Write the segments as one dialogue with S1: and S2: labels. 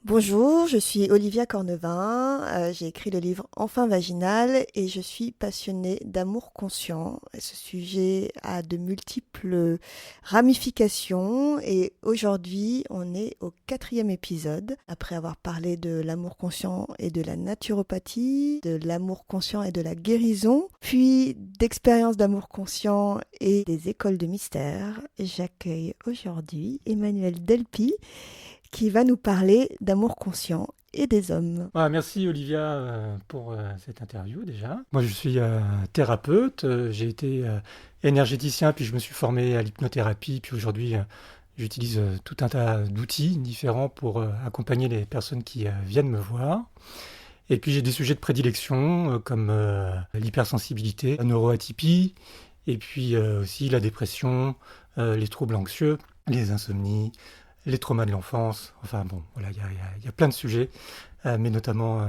S1: Bonjour, je suis Olivia Cornevin, j'ai écrit le livre Enfin vaginal et je suis passionnée d'amour conscient. Ce sujet a de multiples ramifications et aujourd'hui on est au 4e épisode. Après avoir parlé de l'amour conscient et de la naturopathie, de l'amour conscient et de la guérison, puis d'expériences d'amour conscient et des écoles de mystère, j'accueille aujourd'hui Emmanuel Delpy qui va nous parler d'amour conscient et des hommes.
S2: Merci Olivia pour cette interview déjà. Moi je suis thérapeute, j'ai été énergéticien puis je me suis formé à l'hypnothérapie puis aujourd'hui j'utilise tout un tas d'outils différents pour accompagner les personnes qui viennent me voir. Et puis j'ai des sujets de prédilection comme l'hypersensibilité, la neuroatypie et puis aussi la dépression, les troubles anxieux, les insomnies, les traumas de l'enfance. Enfin bon, voilà, il y a plein de sujets, mais notamment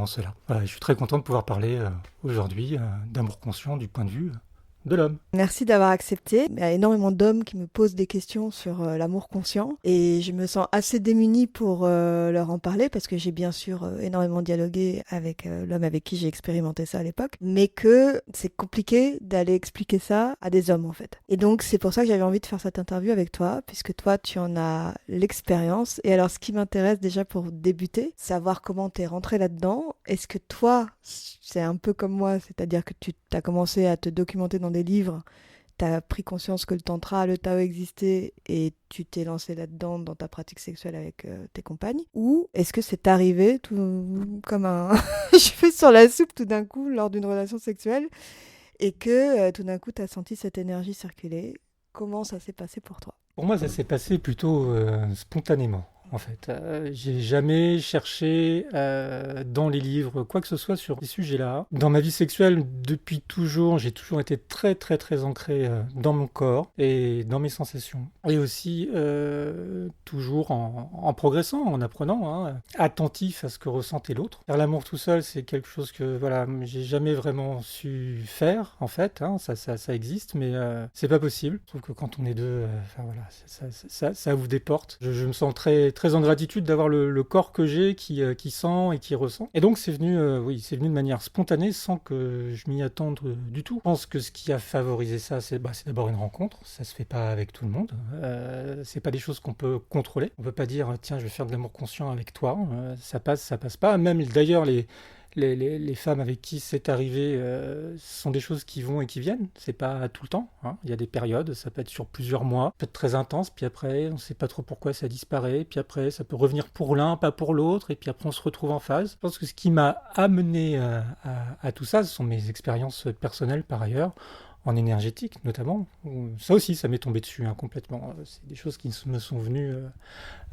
S2: cela. Voilà, je suis très content de pouvoir parler aujourd'hui d'amour conscient du point de vue de l'homme.
S1: Merci d'avoir accepté. Il y a énormément d'hommes qui me posent des questions sur l'amour conscient et je me sens assez démunie pour leur en parler parce que j'ai bien sûr énormément dialogué avec l'homme avec qui j'ai expérimenté ça à l'époque, mais que c'est compliqué d'aller expliquer ça à des hommes en fait. Et donc c'est pour ça que j'avais envie de faire cette interview avec toi puisque toi tu en as l'expérience. Et alors ce qui m'intéresse déjà pour débuter, savoir comment t'es rentré là-dedans. Est-ce que toi, c'est un peu comme moi, c'est-à-dire que tu as commencé à te documenter dans des livres, tu as pris conscience que le tantra, le Tao existait et tu t'es lancé là-dedans dans ta pratique sexuelle avec tes compagnes? Ou est-ce que c'est arrivé tout comme un cheveu sur la soupe tout d'un coup lors d'une relation sexuelle et que tout d'un coup tu as senti cette énergie circuler? Comment ça s'est passé pour toi?
S2: Pour moi, ça s'est passé plutôt spontanément. En fait, j'ai jamais cherché dans les livres quoi que ce soit sur ces sujets-là. Dans ma vie sexuelle, depuis toujours, j'ai toujours été très très très ancré dans mon corps et dans mes sensations. Et aussi toujours en progressant, en apprenant, hein, attentif à ce que ressentait l'autre. Faire l'amour tout seul, c'est quelque chose que voilà, j'ai jamais vraiment su faire. En fait, hein, ça existe, mais c'est pas possible. Je trouve que quand on est deux, enfin voilà, ça ouvre des portes. Je me sens très, très en gratitude d'avoir le corps que j'ai qui sent et qui ressent. Et donc c'est venu, oui, c'est venu de manière spontanée sans que je m'y attende du tout. Je pense que ce qui a favorisé ça, c'est d'abord une rencontre. Ça se fait pas avec tout le monde. C'est pas des choses qu'on peut contrôler. On peut pas dire tiens je vais faire de l'amour conscient avec toi. Ça passe pas. Même d'ailleurs les femmes avec qui c'est arrivé, ce sont des choses qui vont et qui viennent. C'est pas tout le temps, hein. Il y a des périodes, ça peut être sur plusieurs mois, peut être très intense, puis après, on sait pas trop pourquoi ça disparaît, puis après, ça peut revenir pour l'un, pas pour l'autre, et puis après, on se retrouve en phase. Je pense que ce qui m'a amené à tout ça, ce sont mes expériences personnelles par ailleurs, en énergétique notamment. Ça aussi, ça m'est tombé dessus hein, complètement. C'est des choses qui me sont venues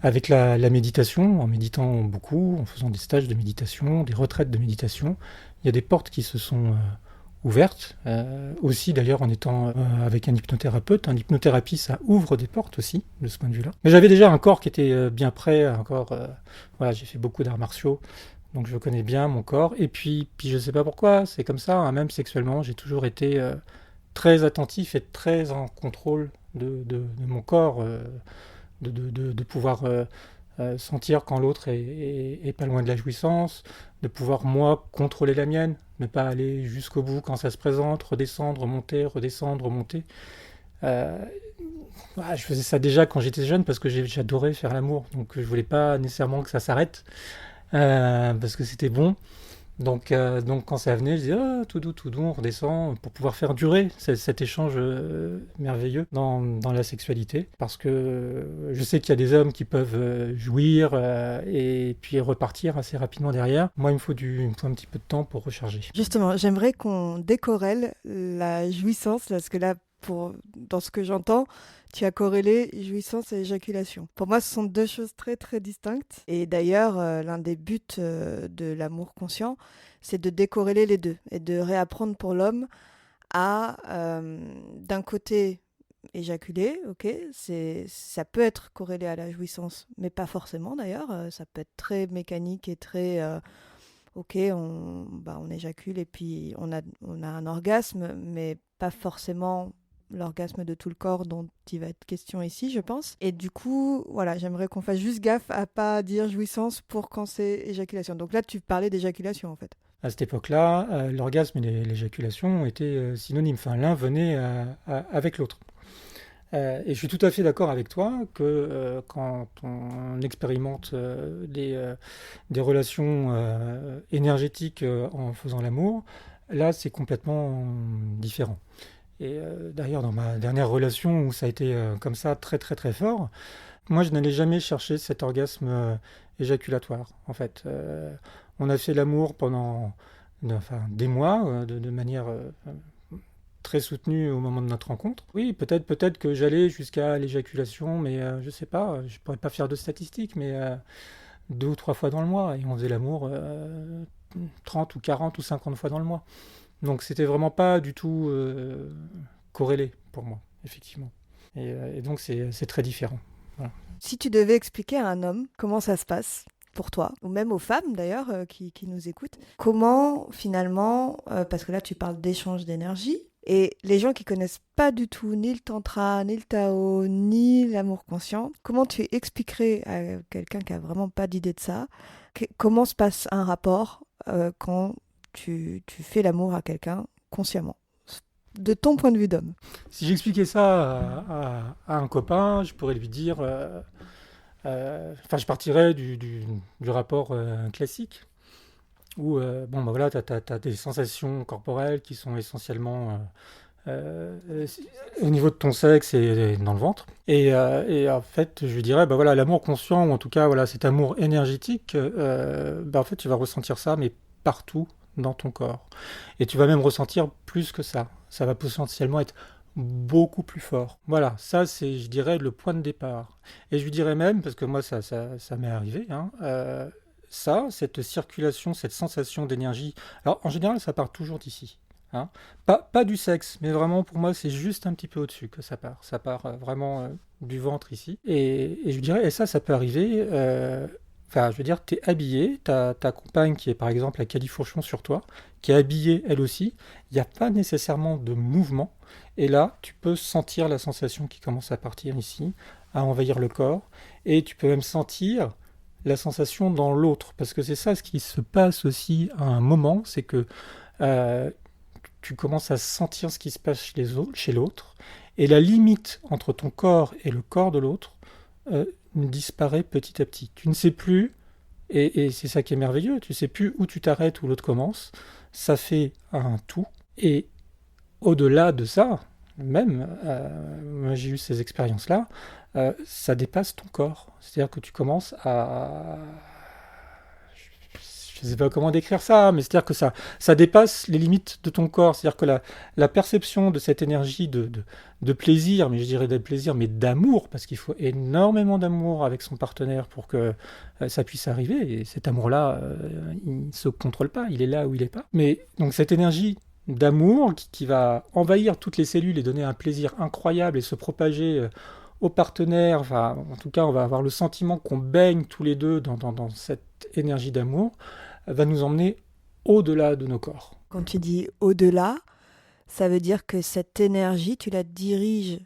S2: avec la méditation, en méditant beaucoup, en faisant des stages de méditation, des retraites de méditation. Il y a des portes qui se sont ouvertes, aussi d'ailleurs en étant avec un hypnothérapeute. L'hypnothérapie, ça ouvre des portes aussi, de ce point de vue-là. Mais j'avais déjà un corps qui était bien prêt, un corps, voilà, j'ai fait beaucoup d'arts martiaux, donc je connais bien mon corps. Et puis je sais pas pourquoi, c'est comme ça, hein, même sexuellement, j'ai toujours été très attentif et très en contrôle de mon corps, de pouvoir sentir quand l'autre est pas loin de la jouissance, de pouvoir moi contrôler la mienne, ne pas aller jusqu'au bout quand ça se présente, redescendre, monter, redescendre, monter. Euh, je faisais ça déjà quand j'étais jeune parce que j'adorais faire l'amour, donc je voulais pas nécessairement que ça s'arrête parce que c'était bon. Donc quand ça venait, je disais ah, tout doux, on redescend pour pouvoir faire durer cet échange merveilleux dans la sexualité. Parce que je sais qu'il y a des hommes qui peuvent jouir et puis repartir assez rapidement derrière. Moi, il me faut un petit peu de temps pour recharger.
S1: Justement, j'aimerais qu'on décorrèle la jouissance, parce que là, dans ce que j'entends, tu as corrélé jouissance et éjaculation. Pour moi, ce sont deux choses très très distinctes. Et d'ailleurs, l'un des buts de l'amour conscient, c'est de décorréler les deux et de réapprendre pour l'homme à, d'un côté, éjaculer, ok, ça peut être corrélé à la jouissance, mais pas forcément d'ailleurs. Ça peut être très mécanique et très ok, on éjacule et puis on a un orgasme, mais pas forcément l'orgasme de tout le corps dont il va être question ici, je pense. Et du coup, voilà, j'aimerais qu'on fasse juste gaffe à pas dire jouissance pour quand c'est éjaculation. Donc là, tu parlais d'éjaculation en fait.
S2: À cette époque-là, l'orgasme et l'éjaculation ont été synonymes. Enfin, l'un venait avec l'autre. Et je suis tout à fait d'accord avec toi que quand on expérimente des relations énergétiques en faisant l'amour, là, c'est complètement différent. Et d'ailleurs, dans ma dernière relation où ça a été comme ça très très très fort, moi, je n'allais jamais chercher cet orgasme éjaculatoire. En fait, on a fait l'amour pendant enfin, des mois de manière très soutenue au moment de notre rencontre. Oui, peut-être que j'allais jusqu'à l'éjaculation, mais je sais pas, je pourrais pas faire de statistiques, mais 2 ou 3 fois dans le mois, et on faisait l'amour 30 ou 40 ou 50 fois dans le mois. Donc c'était vraiment pas du tout corrélé pour moi, effectivement. Et donc c'est très différent. Voilà.
S1: Si tu devais expliquer à un homme comment ça se passe pour toi, ou même aux femmes d'ailleurs qui nous écoutent, comment finalement, parce que là tu parles d'échange d'énergie, et les gens qui connaissent pas du tout ni le tantra, ni le tao, ni l'amour conscient, comment tu expliquerais à quelqu'un qui a vraiment pas d'idée de ça, comment se passe un rapport quand tu fais l'amour à quelqu'un consciemment, de ton point de vue d'homme?
S2: Si j'expliquais ça à un copain, je pourrais lui dire, enfin je partirais du rapport classique, où bon, bah voilà, tu as des sensations corporelles qui sont essentiellement au niveau de ton sexe et dans le ventre. Et en fait, je lui dirais, bah voilà, l'amour conscient, ou en tout cas, voilà, cet amour énergétique, bah en fait, tu vas ressentir ça, mais partout dans ton corps. Et tu vas même ressentir plus que ça. Ça va potentiellement être beaucoup plus fort. Voilà, ça, c'est, je dirais, le point de départ. Et je lui dirais même, parce que moi, ça m'est arrivé, hein, ça, cette circulation, cette sensation d'énergie, alors en général, ça part toujours d'ici. Hein. Pas du sexe, mais vraiment pour moi c'est juste un petit peu au-dessus que ça part. Ça part vraiment du ventre ici. Et je dirais, et ça peut arriver, enfin je veux dire, t'es habillé, t'as ta compagne qui est par exemple à califourchon sur toi, qui est habillée elle aussi, il n'y a pas nécessairement de mouvement, et là tu peux sentir la sensation qui commence à partir ici, à envahir le corps, et tu peux même sentir la sensation dans l'autre, parce que c'est ça ce qui se passe aussi à un moment, c'est que euh, tu commences à sentir ce qui se passe chez l'autre, et la limite entre ton corps et le corps de l'autre disparaît petit à petit. Tu ne sais plus, et c'est ça qui est merveilleux, tu ne sais plus où tu t'arrêtes, où l'autre commence, ça fait un tout, et au-delà de ça, même, moi j'ai eu ces expériences-là, ça dépasse ton corps. C'est-à-dire que tu commences à, je ne sais pas comment décrire ça, mais c'est-à-dire que ça dépasse les limites de ton corps. C'est-à-dire que la perception de cette énergie de plaisir, mais je dirais de plaisir, mais d'amour, parce qu'il faut énormément d'amour avec son partenaire pour que ça puisse arriver. Et cet amour-là, il ne se contrôle pas, il est là où il n'est pas. Mais donc cette énergie d'amour qui va envahir toutes les cellules et donner un plaisir incroyable et se propager au partenaire, enfin, en tout cas, on va avoir le sentiment qu'on baigne tous les deux dans cette énergie d'amour, va nous emmener au-delà de nos corps.
S1: Quand tu dis au-delà, ça veut dire que cette énergie, tu la diriges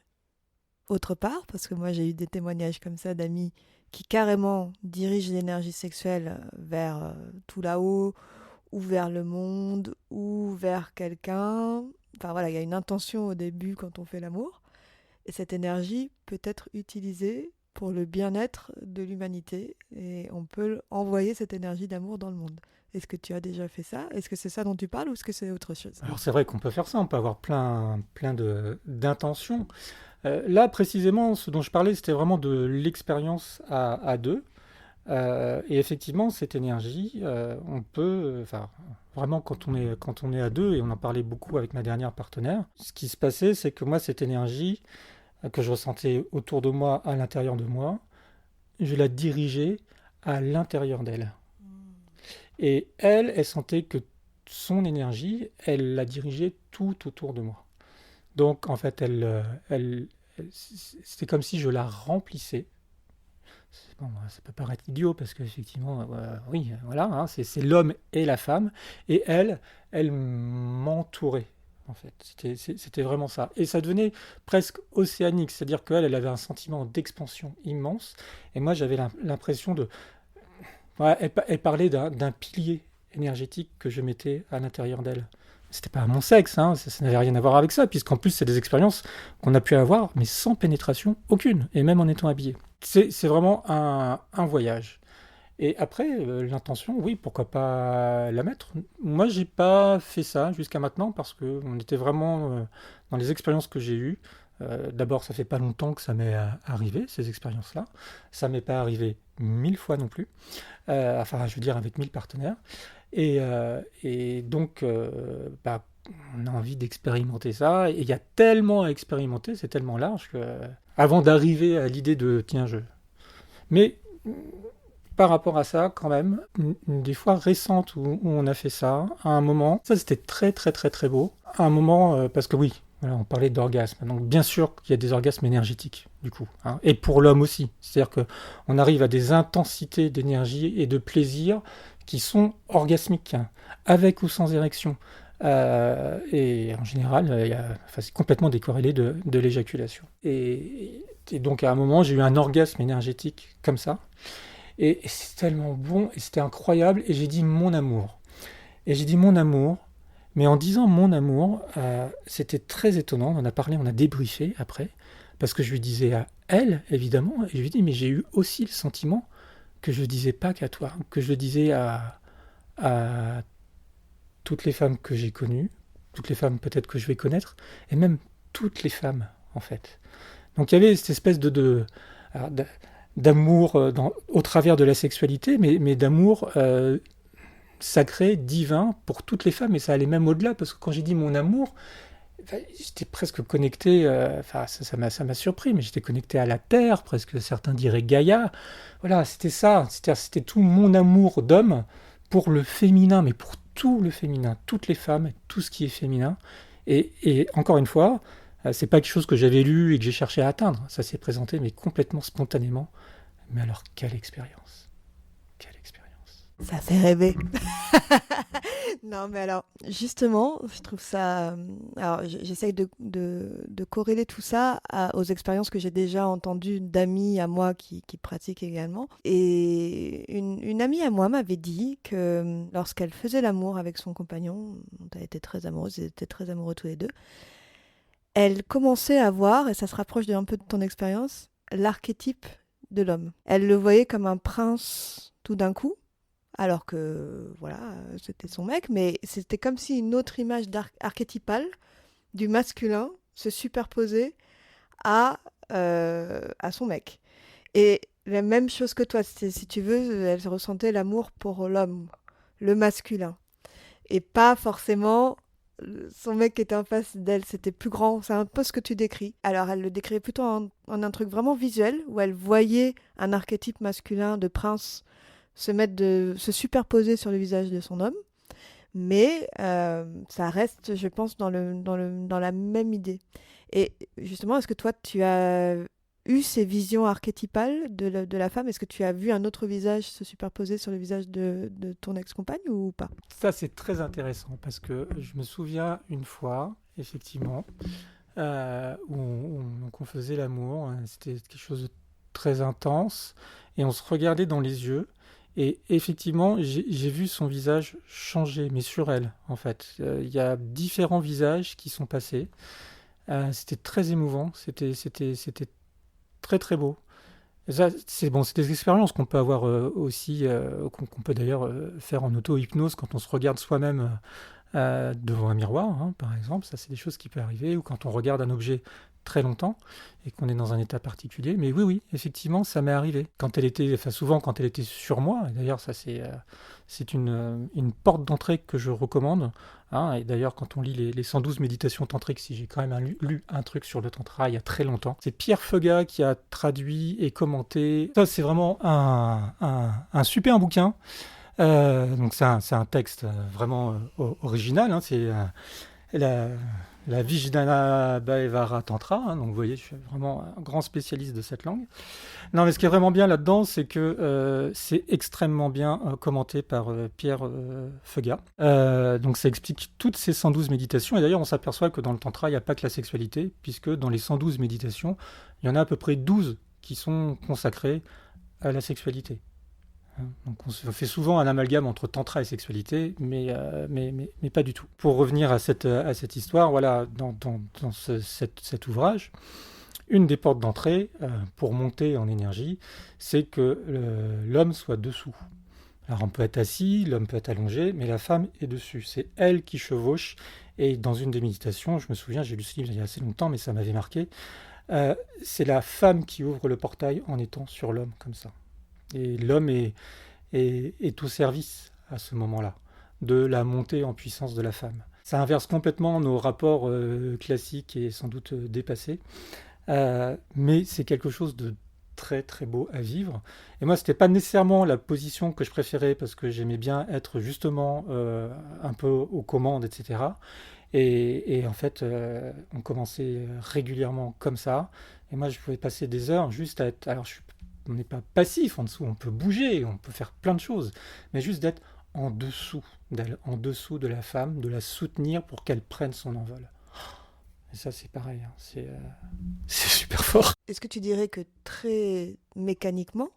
S1: autre part, parce que moi j'ai eu des témoignages comme ça d'amis qui carrément dirigent l'énergie sexuelle vers tout là-haut, ou vers le monde, ou vers quelqu'un. Enfin voilà, il y a une intention au début quand on fait l'amour, et cette énergie peut être utilisée pour le bien-être de l'humanité, et on peut envoyer cette énergie d'amour dans le monde. Est-ce que tu as déjà fait ça? Est-ce que c'est ça dont tu parles ou est-ce que c'est autre chose?
S2: Alors c'est vrai qu'on peut faire ça, on peut avoir plein d'intentions. Là précisément, ce dont je parlais, c'était vraiment de l'expérience à deux. Et effectivement, cette énergie, on peut, enfin, vraiment quand on est à deux, et on en parlait beaucoup avec ma dernière partenaire, ce qui se passait, c'est que moi, cette énergie que je ressentais autour de moi, à l'intérieur de moi, je la dirigeais à l'intérieur d'elle. Et elle sentait que son énergie, elle la dirigeait tout autour de moi. Donc, en fait, c'était comme si je la remplissais. Bon, ça peut paraître idiot parce qu'effectivement, oui, voilà, hein, c'est l'homme et la femme. Et elle m'entourait. en fait. C'était vraiment ça. Et ça devenait presque océanique, c'est-à-dire qu'elle, elle avait un sentiment d'expansion immense, et moi, j'avais l'impression de... Ouais, elle parlait d'un pilier énergétique que je mettais à l'intérieur d'elle. C'était pas mon sexe, hein, ça n'avait rien à voir avec ça, puisqu'en plus, c'est des expériences qu'on a pu avoir, mais sans pénétration aucune, et même en étant habillé. C'est vraiment un voyage. Et après, l'intention, oui, pourquoi pas la mettre. Moi, j'ai pas fait ça jusqu'à maintenant parce que on était vraiment dans les expériences que j'ai eues. D'abord, ça fait pas longtemps que ça m'est arrivé, ces expériences-là. Ça m'est pas arrivé 1000 fois non plus. Enfin, je veux dire, avec 1000 partenaires. Et donc, bah, on a envie d'expérimenter ça. Et il y a tellement à expérimenter, c'est tellement large que, avant d'arriver à l'idée de, tiens, Mais par rapport à ça, quand même, des fois récentes où on a fait ça, à un moment, ça c'était très très très très beau. À un moment, parce que oui, voilà, on parlait d'orgasme, donc bien sûr qu'il y a des orgasmes énergétiques, du coup, hein, et pour l'homme aussi. C'est-à-dire qu'on arrive à des intensités d'énergie et de plaisir qui sont orgasmiques, hein, avec ou sans érection. Et en général, enfin, c'est complètement décorrélé de l'éjaculation. Et donc à un moment, j'ai eu un orgasme énergétique comme ça. Et c'est tellement bon, et c'était incroyable, et j'ai dit mon amour. Et j'ai dit mon amour, mais en disant mon amour, c'était très étonnant, on en a parlé, on a débriefé après, parce que je lui disais à elle, évidemment, et je lui ai dit, mais j'ai eu aussi le sentiment que je ne disais pas qu'à toi, que je le disais à toutes les femmes que j'ai connues, toutes les femmes peut-être que je vais connaître, et même toutes les femmes, en fait. Donc il y avait cette espèce alors, d'amour au travers de la sexualité, mais d'amour sacré, divin pour toutes les femmes, et ça allait même au-delà, parce que quand j'ai dit mon amour, enfin, j'étais presque connecté, enfin ça m'a surpris, mais j'étais connecté à la terre, presque certains diraient Gaïa. Voilà, c'était ça, c'était tout mon amour d'homme pour le féminin, mais pour tout le féminin, toutes les femmes, tout ce qui est féminin. Et encore une fois, c'est pas quelque chose que j'avais lu et que j'ai cherché à atteindre, ça s'est présenté, mais complètement spontanément. Mais alors, quelle expérience! Quelle expérience!
S1: Ça fait rêver. Non, mais alors, justement, je trouve ça. Alors, j'essaye de corréler tout ça aux expériences que j'ai déjà entendues d'amis à moi qui pratiquent également. Et une amie à moi m'avait dit que lorsqu'elle faisait l'amour avec son compagnon, dont elle était très amoureuse, ils étaient très amoureux tous les deux, elle commençait à voir, et ça se rapproche un peu de ton expérience, l'archétype de l'homme. Elle le voyait comme un prince tout d'un coup, alors que voilà, c'était son mec, mais c'était comme si une autre image archétypale du masculin se superposait à son mec. Et la même chose que toi, si tu veux, elle ressentait l'amour pour l'homme, le masculin. Et pas forcément son mec qui était en face d'elle, c'était plus grand, c'est un peu ce que tu décris. Alors elle le décrivait plutôt en un truc vraiment visuel, où elle voyait un archétype masculin de prince se superposer sur le visage de son homme, mais ça reste, je pense, dans la même idée. Et justement, est-ce que toi, tu as eu ces visions archétypales de la femme? Est-ce que tu as vu un autre visage se superposer sur le visage de ton ex-compagne ou pas?
S2: Ça, c'est très intéressant parce que je me souviens une fois, effectivement, donc on faisait l'amour, hein, c'était quelque chose de très intense, et on se regardait dans les yeux, et effectivement, j'ai vu son visage changer, mais sur elle, en fait. Il y a différents visages qui sont passés. C'était très émouvant, c'était très très beau. Et ça, c'est bon, c'est des expériences qu'on peut avoir aussi, qu'on peut d'ailleurs faire en auto-hypnose quand on se regarde soi-même devant un miroir, hein, par exemple. Ça, c'est des choses qui peuvent arriver, ou quand on regarde un objet très longtemps et qu'on est dans un état particulier. Mais oui, oui, effectivement, ça m'est arrivé. Quand elle était, enfin souvent quand elle était sur moi, et d'ailleurs ça c'est une porte d'entrée que je recommande, hein. Et d'ailleurs quand on lit les 112 méditations tantriques, si j'ai quand même lu un truc sur le tantra il y a très longtemps, c'est Pierre Feugat qui a traduit et commenté. Ça c'est vraiment un super bouquin. Donc c'est un texte vraiment original, hein. C'est la la Vijnanabhavara Tantra, hein, donc vous voyez, je suis vraiment un grand spécialiste de cette langue. Non, mais ce qui est vraiment bien là-dedans, c'est que c'est extrêmement bien commenté par Pierre Feugat. Donc ça explique toutes ces 112 méditations, et d'ailleurs on s'aperçoit que dans le Tantra, il n'y a pas que la sexualité, puisque dans les 112 méditations, il y en a à peu près 12 qui sont consacrées à la sexualité. Donc on se fait souvent un amalgame entre tantra et sexualité, mais pas du tout. Pour revenir à cette histoire, voilà, dans cet ouvrage, une des portes d'entrée pour monter en énergie, c'est que l'homme soit dessous. Alors on peut être assis, l'homme peut être allongé, mais la femme est dessus. C'est elle qui chevauche. Et dans une des méditations, je me souviens, j'ai lu ce livre il y a assez longtemps, mais ça m'avait marqué, c'est la femme qui ouvre le portail en étant sur l'homme, comme ça. Et l'homme est au service à ce moment-là de la montée en puissance de la femme. Ça inverse complètement nos rapports classiques et sans doute dépassés, mais c'est quelque chose de très très beau à vivre. Et moi, c'était pas nécessairement la position que je préférais parce que j'aimais bien être justement un peu aux commandes, etc. Et en fait, on commençait régulièrement comme ça. Et moi, je pouvais passer des heures juste à être. Alors, on n'est pas passif en dessous, on peut bouger, on peut faire plein de choses, mais juste d'être en dessous d'elle, en dessous de la femme, de la soutenir pour qu'elle prenne son envol. Et ça, c'est pareil, hein, c'est super fort.
S1: Est-ce que tu dirais que très mécaniquement,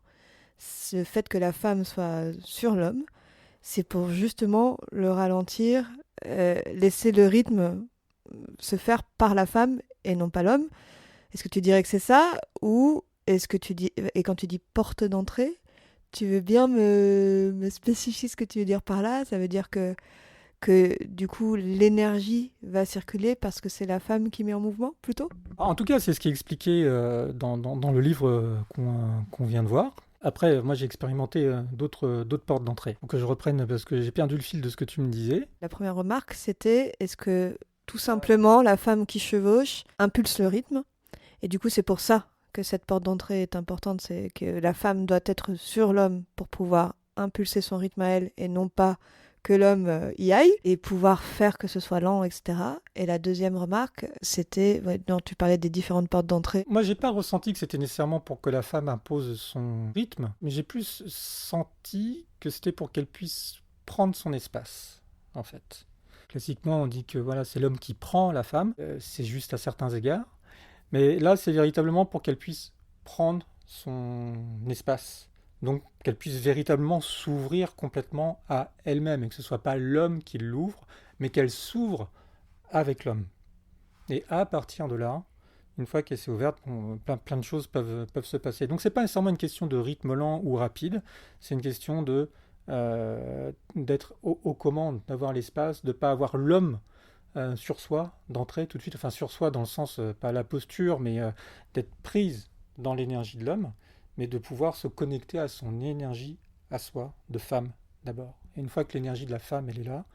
S1: le fait que la femme soit sur l'homme, c'est pour justement le ralentir, laisser le rythme se faire par la femme et non pas l'homme? Est-ce que tu dirais que c'est ça? Ou est-ce que tu dis, et quand tu dis porte d'entrée, tu veux bien me spécifier ce que tu veux dire par là? Ça veut dire que du coup l'énergie va circuler parce que c'est la femme qui met en mouvement plutôt?
S2: En tout cas, c'est ce qui est expliqué dans le livre qu'on vient de voir. Après, moi, j'ai expérimenté d'autres portes d'entrée. Faut que je reprenne parce que j'ai perdu le fil de ce que tu me disais.
S1: La première remarque, c'était est-ce que tout simplement la femme qui chevauche impulse le rythme? Et du coup, c'est pour ça que cette porte d'entrée est importante, c'est que la femme doit être sur l'homme pour pouvoir impulser son rythme à elle et non pas que l'homme y aille et pouvoir faire que ce soit lent, etc. Et la deuxième remarque, c'était, non, tu parlais des différentes portes d'entrée.
S2: Moi, j'ai pas ressenti que c'était nécessairement pour que la femme impose son rythme, mais j'ai plus senti que c'était pour qu'elle puisse prendre son espace, en fait. Classiquement, on dit que voilà, c'est l'homme qui prend la femme, c'est juste à certains égards. Mais là, c'est véritablement pour qu'elle puisse prendre son espace. Donc, qu'elle puisse véritablement s'ouvrir complètement à elle-même et que ce ne soit pas l'homme qui l'ouvre, mais qu'elle s'ouvre avec l'homme. Et à partir de là, une fois qu'elle s'est ouverte, plein de choses peuvent se passer. Donc, ce n'est pas nécessairement une question de rythme lent ou rapide, c'est une question d'être aux commandes, d'avoir l'espace, de ne pas avoir l'homme sur soi, d'entrer tout de suite, enfin sur soi dans le sens, pas la posture, mais d'être prise dans l'énergie de l'homme, mais de pouvoir se connecter à son énergie à soi, de femme d'abord. Et une fois que l'énergie de la femme, elle est là,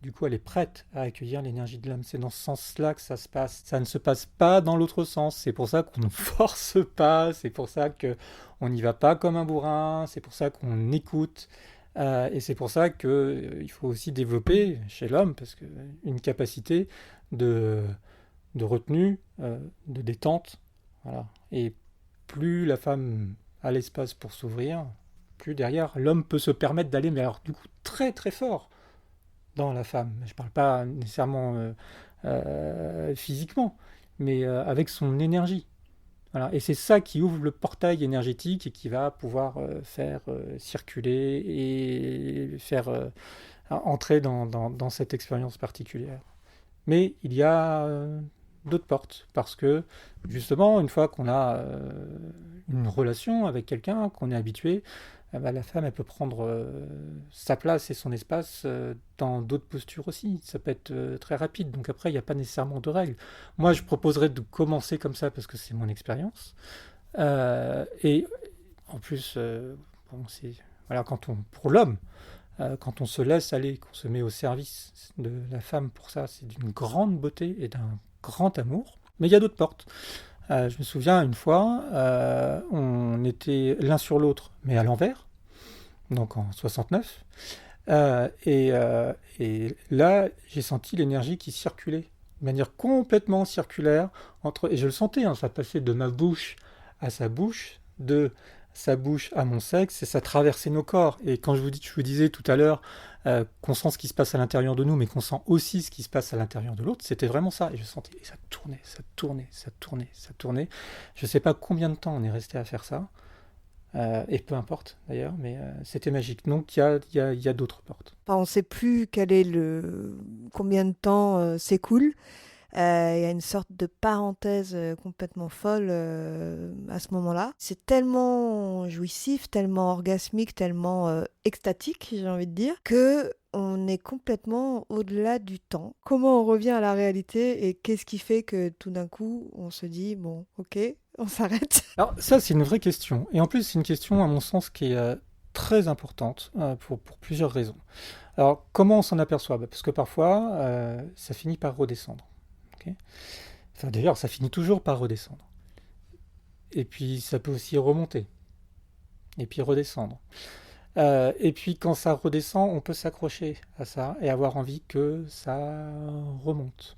S2: du coup elle est prête à accueillir l'énergie de l'homme. C'est dans ce sens-là que ça se passe. Ça ne se passe pas dans l'autre sens. C'est pour ça qu'on ne force pas, c'est pour ça qu'on n'y va pas comme un bourrin, c'est pour ça qu'on écoute. Et c'est pour ça qu'il faut aussi développer chez l'homme parce que une capacité de retenue, de détente. Voilà. Et plus la femme a l'espace pour s'ouvrir, plus derrière l'homme peut se permettre d'aller, mais alors du coup très très fort dans la femme. Je ne parle pas nécessairement physiquement, mais avec son énergie. Voilà. Et c'est ça qui ouvre le portail énergétique et qui va pouvoir faire circuler et faire entrer dans cette expérience particulière. Mais il y a d'autres portes, parce que justement, une fois qu'on a une relation avec quelqu'un, qu'on est habitué, la femme, elle peut prendre sa place et son espace dans d'autres postures aussi. Ça peut être très rapide. Donc après, il n'y a pas nécessairement de règles. Moi, je proposerais de commencer comme ça parce que c'est mon expérience. Et en plus, bon, voilà, pour l'homme, quand on se laisse aller, qu'on se met au service de la femme pour ça, c'est d'une grande beauté et d'un grand amour. Mais il y a d'autres portes. Je me souviens une fois, on était l'un sur l'autre, mais à l'envers, donc en 69. Et là, j'ai senti l'énergie qui circulait de manière complètement circulaire, et je le sentais, hein, ça passait de ma bouche à sa bouche, de sa bouche à mon sexe, et ça traversait nos corps. Et quand je vous disais tout à l'heure qu'on sent ce qui se passe à l'intérieur de nous, mais qu'on sent aussi ce qui se passe à l'intérieur de l'autre, c'était vraiment ça. Et je sentais, et ça tournait, ça tournait, ça tournait, ça tournait. Je ne sais pas combien de temps on est resté à faire ça, et peu importe d'ailleurs, mais c'était magique. Donc il y a d'autres portes.
S1: Enfin, on ne sait plus combien de temps s'écoule. Il y a une sorte de parenthèse complètement folle à ce moment-là. C'est tellement jouissif, tellement orgasmique, tellement extatique, j'ai envie de dire, que on est complètement au-delà du temps. Comment on revient à la réalité et qu'est-ce qui fait que tout d'un coup, on se dit, bon, ok, on s'arrête.
S2: Alors ça, c'est une vraie question. Et en plus, c'est une question, à mon sens, qui est très importante pour plusieurs raisons. Alors, comment on s'en aperçoit? Parce que parfois, ça finit par redescendre. Okay, enfin, d'ailleurs, ça finit toujours par redescendre. Et puis, ça peut aussi remonter. Et puis redescendre. Et puis, quand ça redescend, on peut s'accrocher à ça et avoir envie que ça remonte.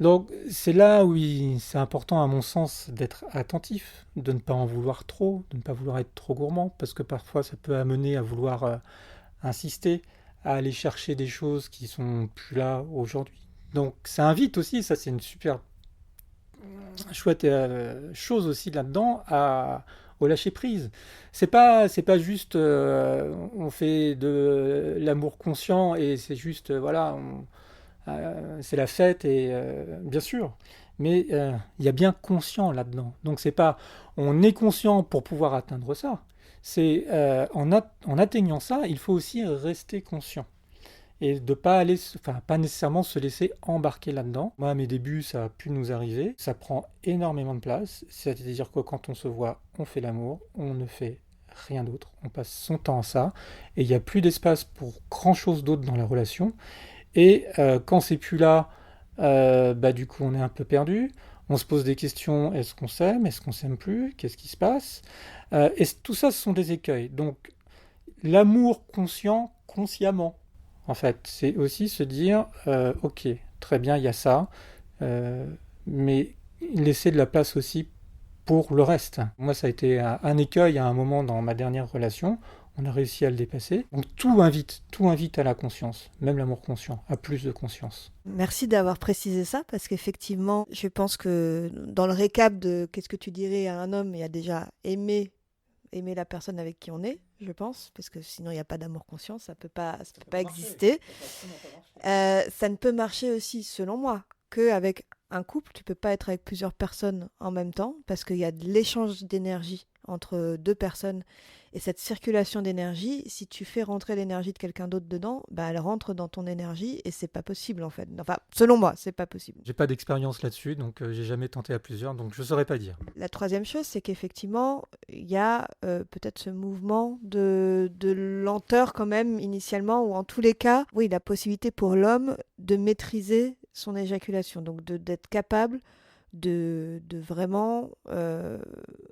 S2: Donc, c'est là où c'est important, à mon sens, d'être attentif, de ne pas en vouloir trop, de ne pas vouloir être trop gourmand, parce que parfois, ça peut amener à vouloir insister, à aller chercher des choses qui sont plus là aujourd'hui. Donc ça invite aussi, ça c'est une super chouette chose aussi là-dedans, au lâcher prise. C'est pas juste on fait de l'amour conscient et c'est juste voilà, c'est la fête et bien sûr. Mais il y a bien conscient là-dedans. Donc c'est pas on est conscient pour pouvoir atteindre ça. C'est en atteignant ça, il faut aussi rester conscient et de pas nécessairement se laisser embarquer là-dedans. Moi, à mes débuts, ça a pu nous arriver. Ça prend énormément de place. C'est-à-dire que quand on se voit, on fait l'amour, on ne fait rien d'autre. On passe son temps à ça. Et il n'y a plus d'espace pour grand-chose d'autre dans la relation. Et quand c'est plus là, du coup, on est un peu perdu. On se pose des questions. Est-ce qu'on s'aime? Est-ce qu'on s'aime plus? Qu'est-ce qui se passe? Et tout ça, ce sont des écueils. Donc, l'amour conscient, consciemment. En fait, c'est aussi se dire, ok, très bien, il y a ça, mais laisser de la place aussi pour le reste. Moi, ça a été un écueil à un moment dans ma dernière relation. On a réussi à le dépasser. Donc tout invite à la conscience, même l'amour conscient, à plus de conscience.
S1: Merci d'avoir précisé ça, parce qu'effectivement, je pense que dans le récap de qu'est-ce que tu dirais à un homme, il y a déjà aimer la personne avec qui on est, je pense, parce que sinon il n'y a pas d'amour conscient, ça peut pas exister. Ça ne peut marcher aussi, selon moi, qu'avec un couple. Tu peux pas être avec plusieurs personnes en même temps, parce qu'il y a de l'échange d'énergie entre deux personnes. Et cette circulation d'énergie, si tu fais rentrer l'énergie de quelqu'un d'autre dedans, elle rentre dans ton énergie et c'est pas possible en fait. Enfin, selon moi, c'est pas possible.
S2: J'ai pas d'expérience là-dessus, donc j'ai jamais tenté à plusieurs, donc je saurais pas dire.
S1: La troisième chose, c'est qu'effectivement, il y a peut-être ce mouvement de lenteur quand même initialement, ou en tous les cas, oui, la possibilité pour l'homme de maîtriser son éjaculation, donc d'être capable de vraiment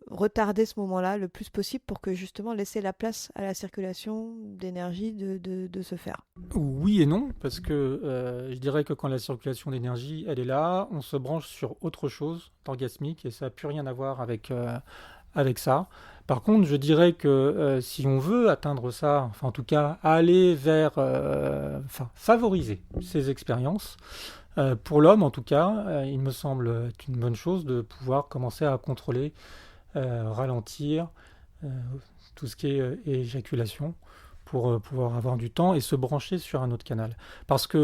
S1: retarder ce moment-là le plus possible pour que justement laisser la place à la circulation d'énergie de se faire.
S2: Oui et non, parce que je dirais que quand la circulation d'énergie, elle est là, on se branche sur autre chose d'orgasmique et ça n'a plus rien à voir avec ça. Par contre, je dirais que si on veut atteindre ça, enfin en tout cas aller vers, favoriser ces expériences, pour l'homme, en tout cas, il me semble être une bonne chose de pouvoir commencer à contrôler, ralentir tout ce qui est éjaculation pour pouvoir avoir du temps et se brancher sur un autre canal. Parce que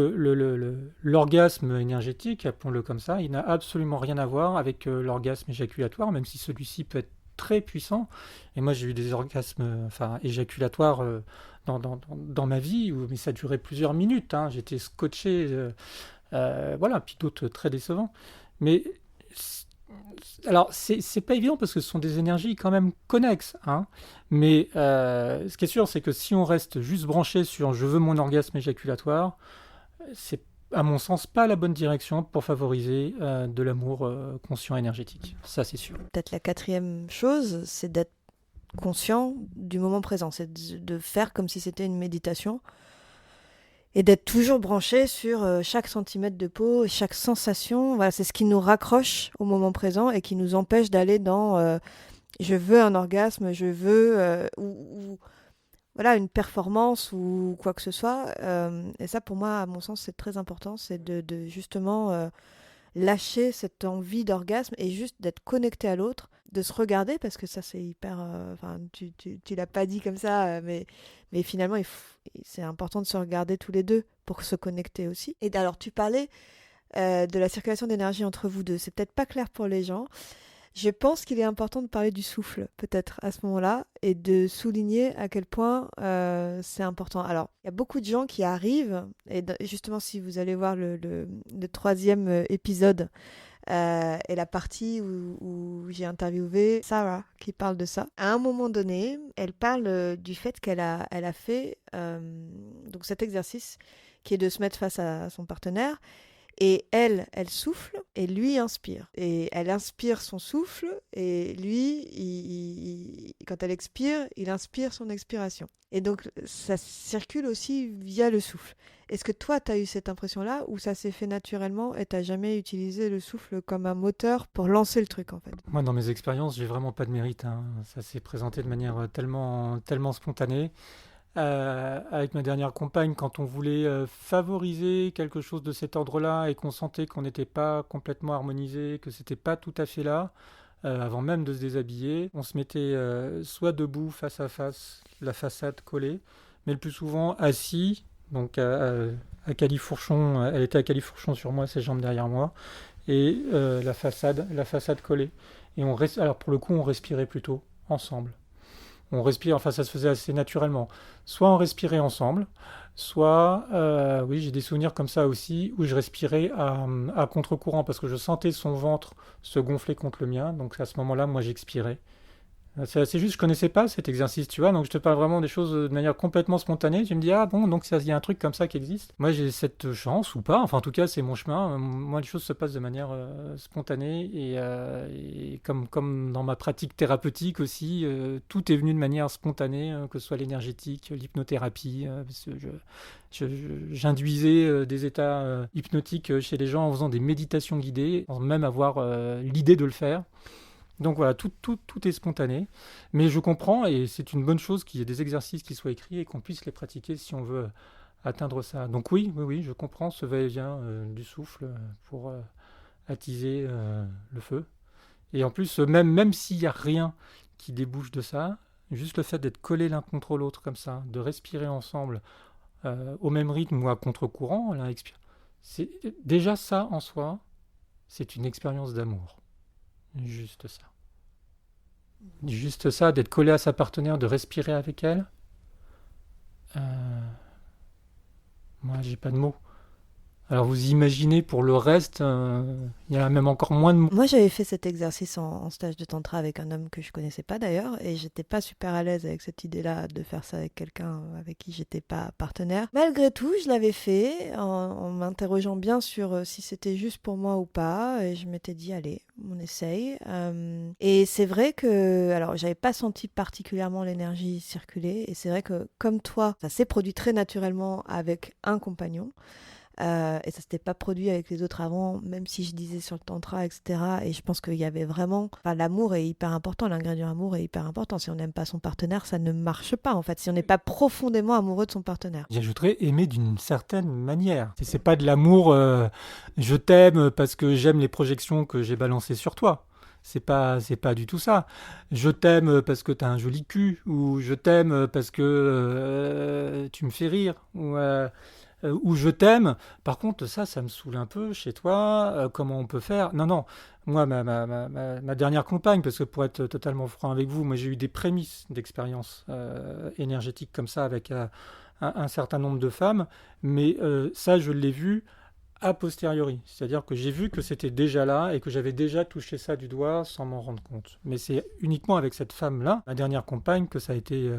S2: l'orgasme énergétique, appelons-le comme ça, il n'a absolument rien à voir avec l'orgasme éjaculatoire, même si celui-ci peut être très puissant. Et moi, j'ai eu des orgasmes éjaculatoires dans ma vie, mais ça durait plusieurs minutes. Hein. J'étais scotché. Voilà, puis d'autres très décevants. Mais alors, c'est pas évident parce que ce sont des énergies quand même connexes. Hein. Mais ce qui est sûr, c'est que si on reste juste branché sur je veux mon orgasme éjaculatoire, c'est à mon sens pas la bonne direction pour favoriser de l'amour conscient énergétique. Ça, c'est sûr.
S1: Peut-être la quatrième chose, c'est d'être conscient du moment présent. C'est de faire comme si c'était une méditation. et d'être toujours branché sur chaque centimètre de peau, chaque sensation. Voilà, c'est ce qui nous raccroche au moment présent et qui nous empêche d'aller dans je veux un orgasme, je veux ou voilà, une performance ou quoi que ce soit. Et ça, pour moi, à mon sens, c'est très important, c'est de justement lâcher cette envie d'orgasme et juste d'être connecté à l'autre, de se regarder, parce que ça, c'est hyper... Enfin, tu l'as pas dit comme ça, mais finalement, c'est important de se regarder tous les deux pour se connecter aussi. Et alors, tu parlais de la circulation d'énergie entre vous deux. C'est peut-être pas clair pour les gens. Je pense qu'il est important de parler du souffle, peut-être, à ce moment-là, et de souligner à quel point c'est important. Alors, il y a beaucoup de gens qui arrivent, et justement, si vous allez voir le troisième épisode, et la partie où j'ai interviewé Sarah, qui parle de ça. À un moment donné, elle parle du fait qu'elle a fait donc cet exercice qui est de se mettre face à son partenaire. Et elle souffle et lui inspire. Et elle inspire son souffle et lui, quand elle expire, il inspire son expiration. Et donc, ça circule aussi via le souffle. Est-ce que toi, tu as eu cette impression-là ou ça s'est fait naturellement et tu n'as jamais utilisé le souffle comme un moteur pour lancer le truc, en fait?
S2: Moi, dans mes expériences, j'ai vraiment pas de mérite, hein. Ça s'est présenté de manière tellement spontanée. Avec ma dernière compagne, quand on voulait favoriser quelque chose de cet ordre-là et qu'on sentait qu'on n'était pas complètement harmonisé, que c'était pas tout à fait là, avant même de se déshabiller, on se mettait soit debout face à face, la façade collée, mais le plus souvent assis, donc à califourchon, elle était à califourchon sur moi, ses jambes derrière moi, et la façade collée. Et alors pour le coup, on respirait plutôt ensemble. On respire, enfin ça se faisait assez naturellement. Soit on respirait ensemble, soit, oui, j'ai des souvenirs comme ça aussi, où je respirais à contre-courant, parce que je sentais son ventre se gonfler contre le mien, donc à ce moment-là, moi j'expirais. C'est juste, je connaissais pas cet exercice, tu vois, donc je te parle vraiment des choses de manière complètement spontanée. Tu me dis, ah bon, donc il y a un truc comme ça qui existe. Moi, j'ai cette chance ou pas, enfin en tout cas, c'est mon chemin. Moi, les choses se passent de manière spontanée et comme dans ma pratique thérapeutique aussi, tout est venu de manière spontanée, que ce soit l'énergétique, l'hypnothérapie, parce que j'induisais des états hypnotiques chez les gens en faisant des méditations guidées, sans même avoir l'idée de le faire. Donc voilà, tout est spontané, mais je comprends et c'est une bonne chose qu'il y ait des exercices qui soient écrits et qu'on puisse les pratiquer si on veut atteindre ça. Donc oui, je comprends ce va-et-vient du souffle pour attiser le feu. Et en plus, même s'il n'y a rien qui débouche de ça, juste le fait d'être collés l'un contre l'autre comme ça, de respirer ensemble au même rythme ou à contre-courant, c'est déjà ça en soi, c'est une expérience d'amour. Juste ça. Juste ça, d'être collé à sa partenaire, de respirer avec elle. Euh, Moi, j'ai pas de mots. Alors vous imaginez pour le reste, il y a même encore moins de mots.
S1: Moi, j'avais fait cet exercice en stage de tantra avec un homme que je connaissais pas d'ailleurs, et j'étais pas super à l'aise avec cette idée-là de faire ça avec quelqu'un avec qui j'étais pas partenaire. Malgré tout, je l'avais fait en m'interrogeant bien sur si c'était juste pour moi ou pas, et je m'étais dit allez, on essaye. Et c'est vrai que, alors, j'avais pas senti particulièrement l'énergie circuler, et c'est vrai que comme toi, ça s'est produit très naturellement avec un compagnon. Et ça s'était pas produit avec les autres avant, même si je disais sur le tantra, etc. Et je pense qu'il y avait vraiment... Enfin, l'amour est hyper important, l'ingrédient amour est hyper important. Si on n'aime pas son partenaire, ça ne marche pas, en fait. Si on n'est pas profondément amoureux de son partenaire.
S2: J'ajouterais aimer d'une certaine manière. C'est pas de l'amour, je t'aime parce que j'aime les projections que j'ai balancées sur toi. C'est pas du tout ça. Je t'aime parce que t'as un joli cul, ou je t'aime parce que tu me fais rire, ou je t'aime. Par contre, ça me saoule un peu chez toi. Comment on peut faire? Non, non. Moi, ma dernière compagne, parce que pour être totalement franc avec vous, moi j'ai eu des prémices d'expérience énergétique comme ça avec un certain nombre de femmes, mais ça, je l'ai vu a posteriori. C'est-à-dire que j'ai vu que c'était déjà là et que j'avais déjà touché ça du doigt sans m'en rendre compte. Mais c'est uniquement avec cette femme-là, ma dernière compagne, que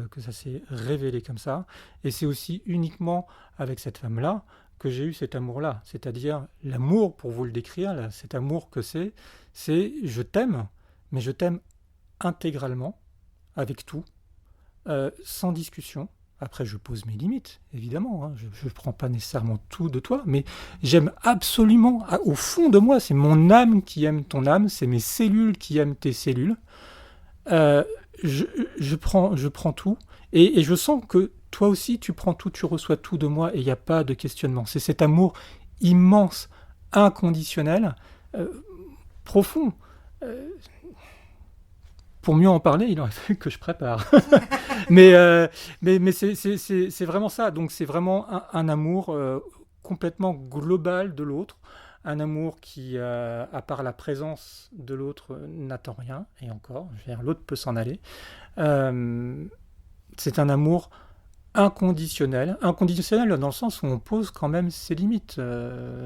S2: que ça s'est révélé comme ça. Et c'est aussi uniquement avec cette femme-là que j'ai eu cet amour-là. C'est-à-dire l'amour, pour vous le décrire, là, cet amour que c'est je t'aime, mais je t'aime intégralement, avec tout, sans discussion. Après, je pose mes limites, évidemment. Hein. Je ne prends pas nécessairement tout de toi, mais j'aime absolument, au fond de moi, c'est mon âme qui aime ton âme, c'est mes cellules qui aiment tes cellules. Euh, je, je prends tout, et je sens que toi aussi, tu prends tout, tu reçois tout de moi, et il n'y a pas de questionnement. C'est cet amour immense, inconditionnel, euh, profond. Euh, pour mieux en parler, il aurait fallu que je prépare. mais mais c'est vraiment ça. Donc c'est vraiment un amour complètement global de l'autre. Un amour qui, à part la présence de l'autre, n'attend rien. Et encore, je veux dire, l'autre peut s'en aller. Euh, c'est un amour inconditionnel. Inconditionnel dans le sens où on pose quand même ses limites.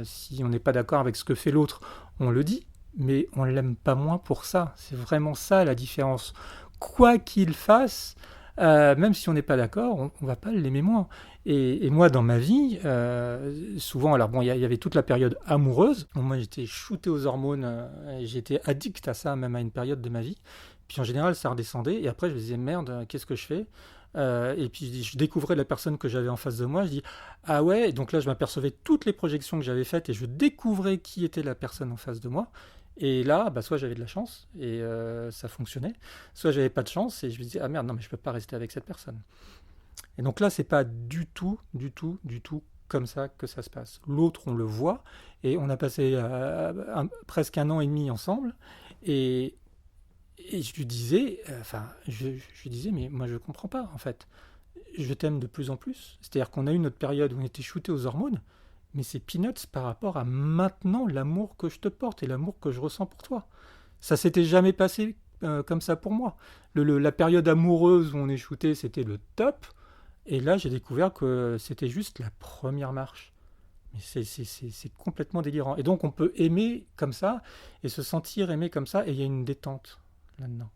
S2: Si on n'est pas d'accord avec ce que fait l'autre, on le dit. Mais on ne l'aime pas moins pour ça. C'est vraiment ça la différence. Quoi qu'il fasse, même si on n'est pas d'accord, on ne va pas l'aimer moins. Et moi, dans ma vie, souvent, alors bon, il y avait toute la période amoureuse. Bon, moi, j'étais shooté aux hormones, et j'étais addict à ça, même à une période de ma vie. Puis en général, ça redescendait. Et après, je me disais, merde, qu'est-ce que je fais? Et puis je découvrais la personne que j'avais en face de moi. Je dis, ah ouais, et donc là, je m'apercevais toutes les projections que j'avais faites et je découvrais qui était la personne en face de moi. Et là, bah, soit j'avais de la chance et ça fonctionnait, soit j'avais pas de chance et je me disais, ah merde, non, mais je peux pas rester avec cette personne. Et donc là, c'est pas du tout, du tout, du tout comme ça que ça se passe. L'autre, on le voit et on a passé presque 1 an et demi ensemble et, et je lui disais, je lui disais, mais moi je comprends pas en fait. Je t'aime de plus en plus. C'est-à-dire qu'on a eu notre période où on était shooté aux hormones, mais c'est peanuts par rapport à maintenant l'amour que je te porte et l'amour que je ressens pour toi. Ça s'était jamais passé comme ça pour moi. La période amoureuse où on est shooté, c'était le top. Et là, j'ai découvert que c'était juste la première marche. Mais c'est complètement délirant. Et donc, on peut aimer comme ça et se sentir aimé comme ça, et il y a une détente là-dedans.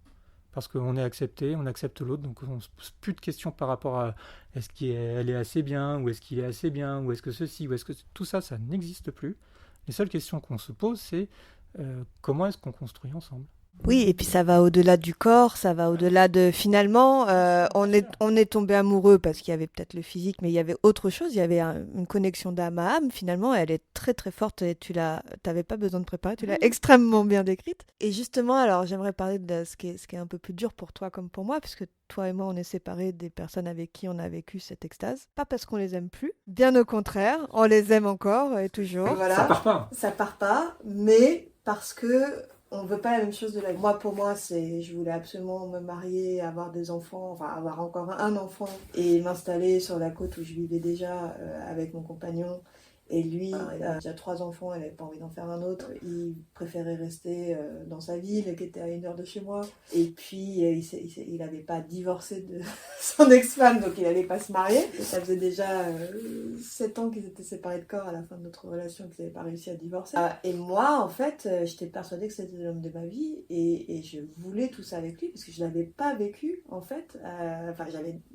S2: Parce qu'on est accepté, on accepte l'autre, donc on ne se pose plus de questions par rapport à est-ce qu'elle est assez bien, ou est-ce qu'il est assez bien, ou est-ce que ceci, ou est-ce que tout ça, ça n'existe plus. Les seules questions qu'on se pose, c'est comment est-ce qu'on construit ensemble.
S1: Oui, et puis ça va au-delà du corps, ça va au-delà de finalement, on est tombé amoureux parce qu'il y avait peut-être le physique, mais il y avait autre chose, il y avait une connexion d'âme à âme. Finalement, elle est très très forte et t'avais pas besoin de préparer, tu l'as extrêmement bien décrite. Et justement, alors j'aimerais parler de ce qui est un peu plus dur pour toi comme pour moi, puisque toi et moi, on est séparés des personnes avec qui on a vécu cette extase. Pas parce qu'on les aime plus, bien au contraire, on les aime encore et toujours.
S2: Voilà. Ça part pas.
S1: Ça part pas, mais parce que on veut pas la même chose de la vie. Moi, pour moi, je voulais absolument me marier, avoir des enfants, enfin avoir encore un enfant et m'installer sur la côte où je vivais déjà avec mon compagnon. Et lui, il a déjà 3 enfants, il n'avait pas envie d'en faire un autre. Il préférait rester dans sa ville, qui était à 1 heure de chez moi. Et puis, il n'avait pas divorcé de son ex-femme, donc il n'allait pas se marier. Et ça faisait déjà 7 ans qu'ils étaient séparés de corps à la fin de notre relation, qu'ils n'avaient pas réussi à divorcer. Et moi, en fait, j'étais persuadée que c'était l'homme de ma vie. Et je voulais tout ça avec lui, parce que je ne l'avais pas vécu, en fait.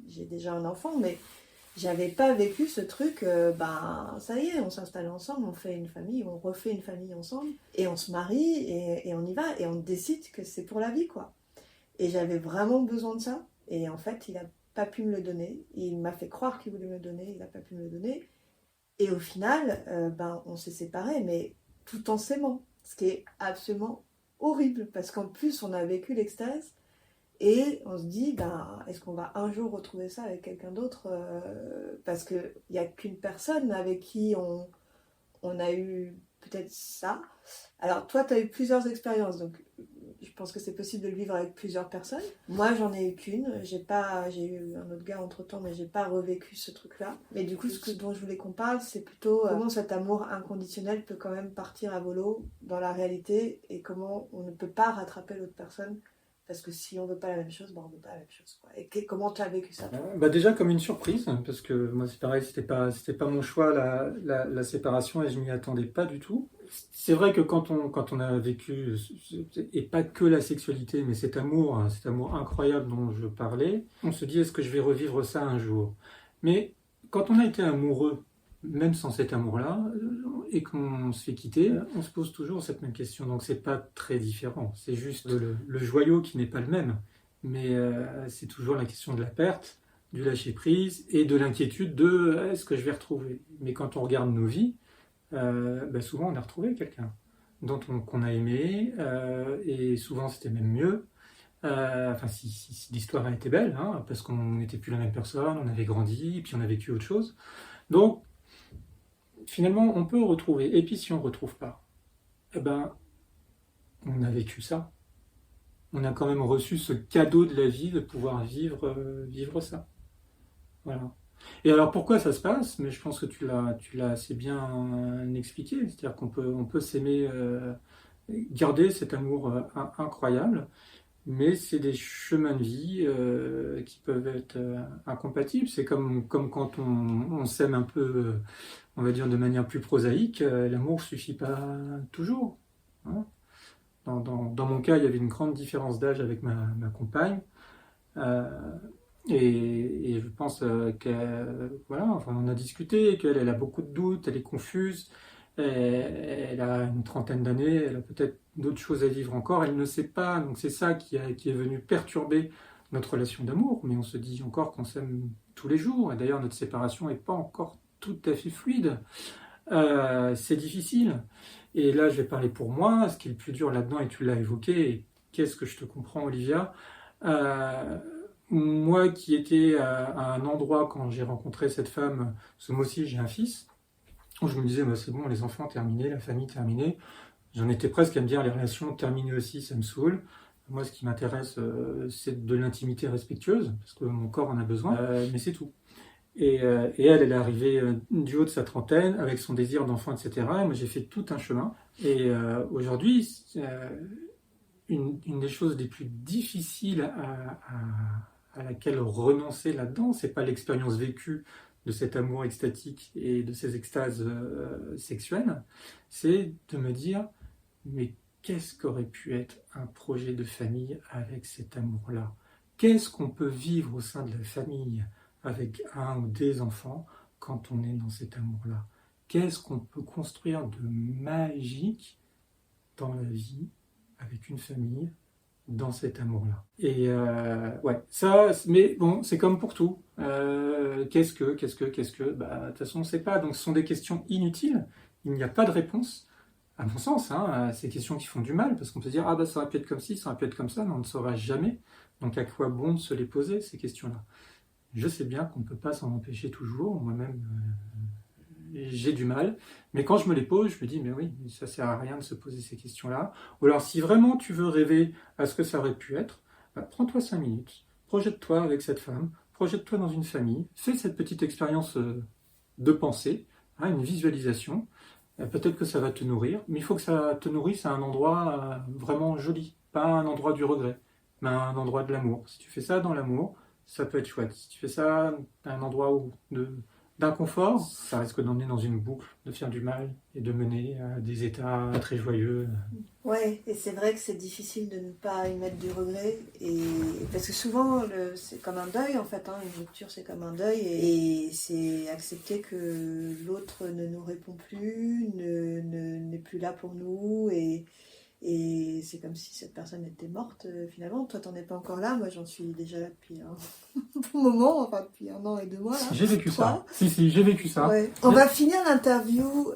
S1: J'ai déjà un enfant, mais j'avais pas vécu ce truc, ça y est, on s'installe ensemble, on fait une famille, on refait une famille ensemble, et on se marie, et on y va, et on décide que c'est pour la vie, quoi. Et j'avais vraiment besoin de ça, et en fait, il a pas pu me le donner, il m'a fait croire qu'il voulait me le donner, il a pas pu me le donner, et au final, on s'est séparés, mais tout en s'aimant, ce qui est absolument horrible, parce qu'en plus, on a vécu l'extase. Et on se dit, est-ce qu'on va un jour retrouver ça avec quelqu'un d'autre parce qu'il n'y a qu'une personne avec qui on a eu peut-être ça. Alors, toi, tu as eu plusieurs expériences, donc je pense que c'est possible de le vivre avec plusieurs personnes. Moi, j'en ai eu qu'une. J'ai eu un autre gars entre-temps, mais j'ai pas revécu ce truc-là. Mais du coup, dont je voulais qu'on parle, c'est plutôt comment cet amour inconditionnel peut quand même partir à volo dans la réalité et comment on ne peut pas rattraper l'autre personne. Parce que si on veut pas la même chose, on veut pas la même chose, quoi. Et comment tu as vécu ça?
S2: Déjà comme une surprise, parce que moi c'est pareil, c'était pas mon choix la séparation et je m'y attendais pas du tout. C'est vrai que quand on a vécu, et pas que la sexualité, mais cet amour incroyable dont je parlais, on se dit est-ce que je vais revivre ça un jour? Mais quand on a été amoureux, même sans cet amour-là, et qu'on se fait quitter, on se pose toujours cette même question. Donc c'est pas très différent. C'est juste le joyau qui n'est pas le même. Mais c'est toujours la question de la perte. du lâcher-prise et de l'inquiétude de est-ce que je vais retrouver. Mais quand on regarde nos vies, souvent on a retrouvé quelqu'un qu'on a aimé, et souvent c'était même mieux. Si l'histoire a été belle, hein, parce qu'on n'était plus la même personne, on avait grandi, et puis on a vécu autre chose. Donc, finalement, on peut retrouver. Et puis si on ne retrouve pas, on a vécu ça. On a quand même reçu ce cadeau de la vie de pouvoir vivre ça. Voilà. Et alors pourquoi ça se passe? Mais je pense que tu l'as assez bien expliqué. C'est-à-dire on peut s'aimer, garder cet amour incroyable, mais c'est des chemins de vie qui peuvent être incompatibles. C'est comme quand on s'aime un peu, on va dire de manière plus prosaïque, l'amour ne suffit pas toujours. Hein. Dans mon cas, il y avait une grande différence d'âge avec ma compagne. Euh, et je pense on en a discuté, qu'elle a beaucoup de doutes, elle est confuse, elle a une trentaine d'années, elle a peut-être d'autres choses à vivre encore, elle ne sait pas, donc c'est ça qui est venu perturber notre relation d'amour, mais on se dit encore qu'on s'aime tous les jours, et d'ailleurs notre séparation n'est pas encore tout à fait fluide. C'est difficile, et là je vais parler pour moi, ce qui est le plus dur là-dedans, et tu l'as évoqué, et qu'est-ce que je te comprends Olivia, moi qui étais à un endroit quand j'ai rencontré cette femme, parce que moi aussi j'ai un fils, où je me disais c'est bon, les enfants terminés, la famille terminée, j'en étais presque à me dire les relations terminées aussi, ça me saoule. Moi ce qui m'intéresse c'est de l'intimité respectueuse, parce que mon corps en a besoin, mais c'est tout. Et elle est arrivée du haut de sa trentaine, avec son désir d'enfant, etc. Et moi j'ai fait tout un chemin. Et aujourd'hui, une des choses les plus difficiles à laquelle renoncer là-dedans, c'est pas l'expérience vécue de cet amour extatique et de ces extases sexuelles, c'est de me dire, mais qu'est-ce qu'aurait pu être un projet de famille avec cet amour-là? Qu'est-ce qu'on peut vivre au sein de la famille avec un ou des enfants quand on est dans cet amour-là? Qu'est-ce qu'on peut construire de magique dans la vie avec une famille dans cet amour-là? Et ça, mais bon, c'est comme pour tout. Qu'est-ce que, de toute façon, on ne sait pas. Donc, ce sont des questions inutiles. Il n'y a pas de réponse, à mon sens. Ces questions qui font du mal, parce qu'on peut se dire, ça aurait pu être comme ci, ça aurait pu être comme ça, mais on ne saura jamais. Donc, à quoi bon de se les poser, ces questions-là? Je sais bien qu'on ne peut pas s'en empêcher toujours. Moi-même, j'ai du mal, mais quand je me les pose, je me dis, mais oui, ça sert à rien de se poser ces questions-là. Ou alors, si vraiment tu veux rêver à ce que ça aurait pu être, prends-toi 5 minutes, projette-toi avec cette femme, projette-toi dans une famille, fais cette petite expérience de pensée, une visualisation. Peut-être que ça va te nourrir, mais il faut que ça te nourrisse à un endroit vraiment joli, pas un endroit du regret, mais un endroit de l'amour. Si tu fais ça dans l'amour, ça peut être chouette. Si tu fais ça à un endroit d'inconfort, ça risque d'emmener dans une boucle, de faire du mal et de mener à des états très joyeux.
S1: Ouais, et c'est vrai que c'est difficile de ne pas y mettre du regret, et parce que souvent c'est comme un deuil en fait, une rupture c'est comme un deuil, et c'est accepter que l'autre ne nous répond plus, n'est plus là pour nous, et c'est comme si cette personne était morte finalement. Toi t'en es pas encore là, moi j'en suis déjà là depuis un bon moment, enfin depuis 1 an et 2 mois là.
S2: J'ai vécu ça. Si, j'ai vécu ça.
S1: Ouais. On va finir l'interview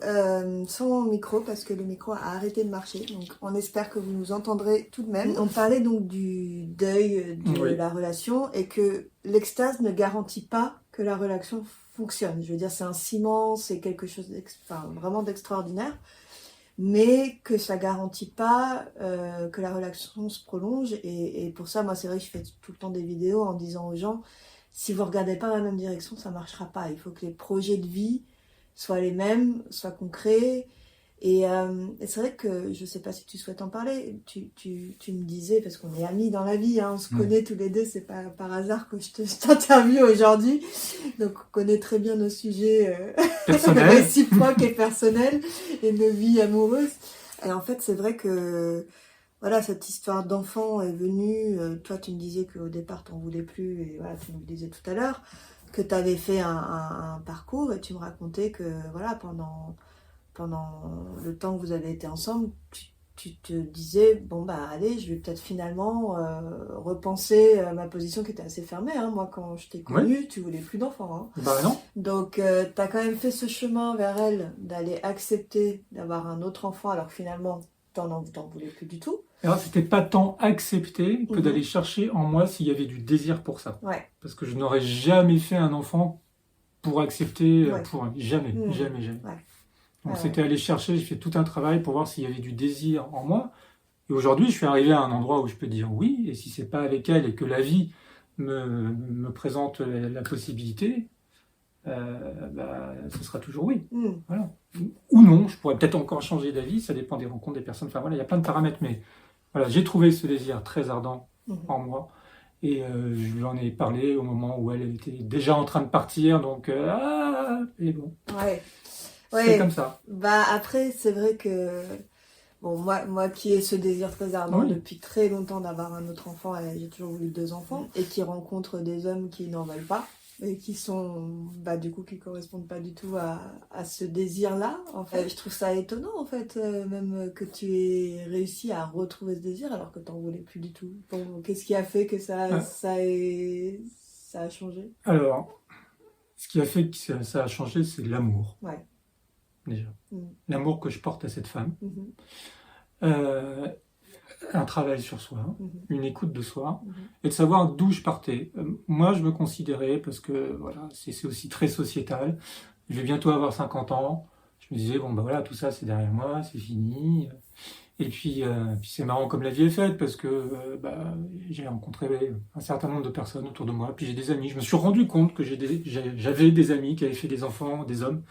S1: sans micro parce que le micro a arrêté de marcher, donc on espère que vous nous entendrez tout de même. On parlait donc du deuil de la relation, et que l'extase ne garantit pas que la relation fonctionne. Je veux dire, c'est un ciment, c'est quelque chose vraiment d'extraordinaire, mais que ça garantit pas que la relation se prolonge. Et pour ça, moi c'est vrai que je fais tout le temps des vidéos en disant aux gens, si vous regardez pas dans la même direction, ça marchera pas. Il faut que les projets de vie soient les mêmes, soient concrets. Et c'est vrai que, je sais pas si tu souhaites en parler, tu me disais, parce qu'on est amis dans la vie, on se connaît tous les deux, c'est pas par hasard que je t'interviewe aujourd'hui, donc on connaît très bien nos sujets réciproques et personnels, et nos vies amoureuses. Et en fait, c'est vrai que voilà, cette histoire d'enfant est venue. Toi, tu me disais qu'au départ, tu n'en voulais plus, et voilà, tu nous le disais tout à l'heure, que tu avais fait un parcours, et tu me racontais que voilà, pendant le temps que vous avez été ensemble, tu te disais, bon bah allez, je vais peut-être finalement repenser ma position qui était assez fermée. Hein. Moi, quand je t'ai connue, tu voulais plus d'enfants. Hein.
S2: Bah non.
S1: Donc, tu as quand même fait ce chemin vers elle, d'aller accepter d'avoir un autre enfant, alors que finalement, t'en voulais plus du tout.
S2: Alors, c'était pas tant accepter que d'aller chercher en moi s'il y avait du désir pour ça.
S1: Ouais.
S2: Parce que je n'aurais jamais fait un enfant pour accepter,
S1: Ouais.
S2: pour jamais.
S1: Ouais.
S2: Donc c'était aller chercher, j'ai fait tout un travail pour voir s'il y avait du désir en moi. Et aujourd'hui, je suis arrivé à un endroit où je peux dire oui, et si c'est pas avec elle et que la vie me présente la possibilité, ce sera toujours oui. Voilà. Ou non, je pourrais peut-être encore changer d'avis, ça dépend des rencontres des personnes. Enfin voilà, il y a plein de paramètres, mais voilà, j'ai trouvé ce désir très ardent en moi. Et je lui en ai parlé au moment où elle était déjà en train de partir, donc et bon.
S1: Ouais.
S2: C'est comme ça.
S1: Bah après, c'est vrai que bon, moi qui ai ce désir très ardent depuis très longtemps d'avoir un autre enfant, j'ai toujours voulu 2 enfants, et qui rencontre des hommes qui n'en veulent pas, et qui sont, bah du coup, qui correspondent pas du tout à ce désir-là. En fait, je trouve ça étonnant, en fait, même que tu aies réussi à retrouver ce désir alors que t'en voulais plus du tout. Bon, qu'est-ce qui a fait que ça a changé?
S2: Alors, ce qui a fait que ça a changé, c'est l'amour.
S1: Ouais.
S2: Déjà. L'amour que je porte à cette femme. Un travail sur soi, une écoute de soi, et de savoir d'où je partais. Moi, je me considérais, parce que voilà, c'est aussi très sociétal, je vais bientôt avoir 50 ans, je me disais, bon, bah voilà, tout ça, c'est derrière moi, c'est fini. Et puis c'est marrant comme la vie est faite, parce que j'ai rencontré un certain nombre de personnes autour de moi, puis j'ai des amis. Je me suis rendu compte que j'avais des amis qui avaient fait des enfants, des hommes,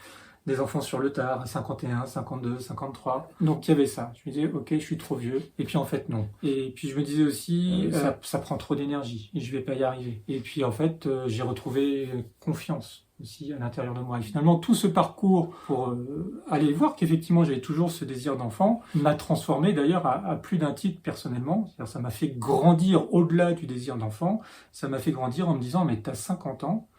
S2: des enfants sur le tard, à 51, 52, 53. Donc il y avait ça. Je me disais, ok, je suis trop vieux. Et puis en fait, non. Et puis je me disais aussi, ça prend trop d'énergie et je vais pas y arriver. Et puis en fait, j'ai retrouvé confiance aussi à l'intérieur de moi. Et finalement, tout ce parcours pour aller voir qu'effectivement j'avais toujours ce désir d'enfant m'a transformé d'ailleurs à plus d'un titre personnellement. C'est-à-dire, ça m'a fait grandir au-delà du désir d'enfant. Ça m'a fait grandir en me disant, mais t'as 50 ans.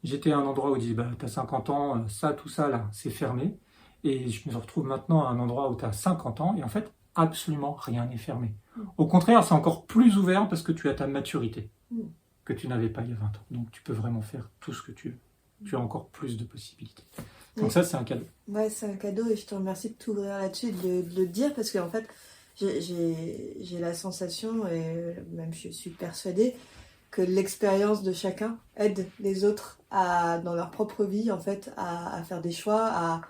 S2: J'étais à un endroit où ils disent, t'as 50 ans, ça, tout ça, là, c'est fermé. Et je me retrouve maintenant à un endroit où t'as 50 ans, et en fait, absolument rien n'est fermé. Au contraire, c'est encore plus ouvert parce que tu as ta maturité, que tu n'avais pas il y a 20 ans. Donc tu peux vraiment faire tout ce que tu veux. Tu as encore plus de possibilités. Donc ça, c'est un cadeau.
S1: Ouais, c'est un cadeau, et je te remercie de t'ouvrir là-dessus, de le dire, parce qu'en fait, j'ai la sensation, et même je suis persuadée, que l'expérience de chacun aide les autres dans leur propre vie, en fait, à faire des choix,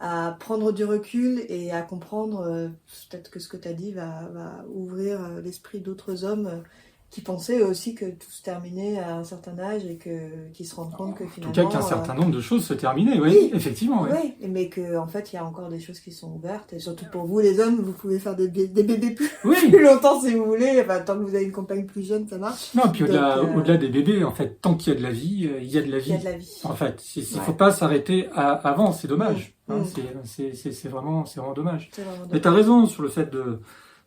S1: à prendre du recul et à comprendre, peut-être que ce que tu as dit va ouvrir l'esprit d'autres hommes qui pensaient aussi que tout se terminait à un certain âge et qui se rendent compte que finalement...
S2: En tout cas, qu'un certain nombre de choses se terminaient, oui, effectivement.
S1: Oui, mais qu'en fait, il y a encore des choses qui sont ouvertes. Et surtout pour vous, les hommes, vous pouvez faire des bébés plus longtemps si vous voulez. Enfin, tant que vous avez une compagne plus jeune, ça marche.
S2: Non, puis au-delà des bébés, en fait, tant qu'il y a de la vie, il y a de la vie.
S1: Il y a de la vie.
S2: En fait, il ne faut pas s'arrêter avant, c'est dommage. C'est vraiment dommage. Mais tu as raison sur le fait de...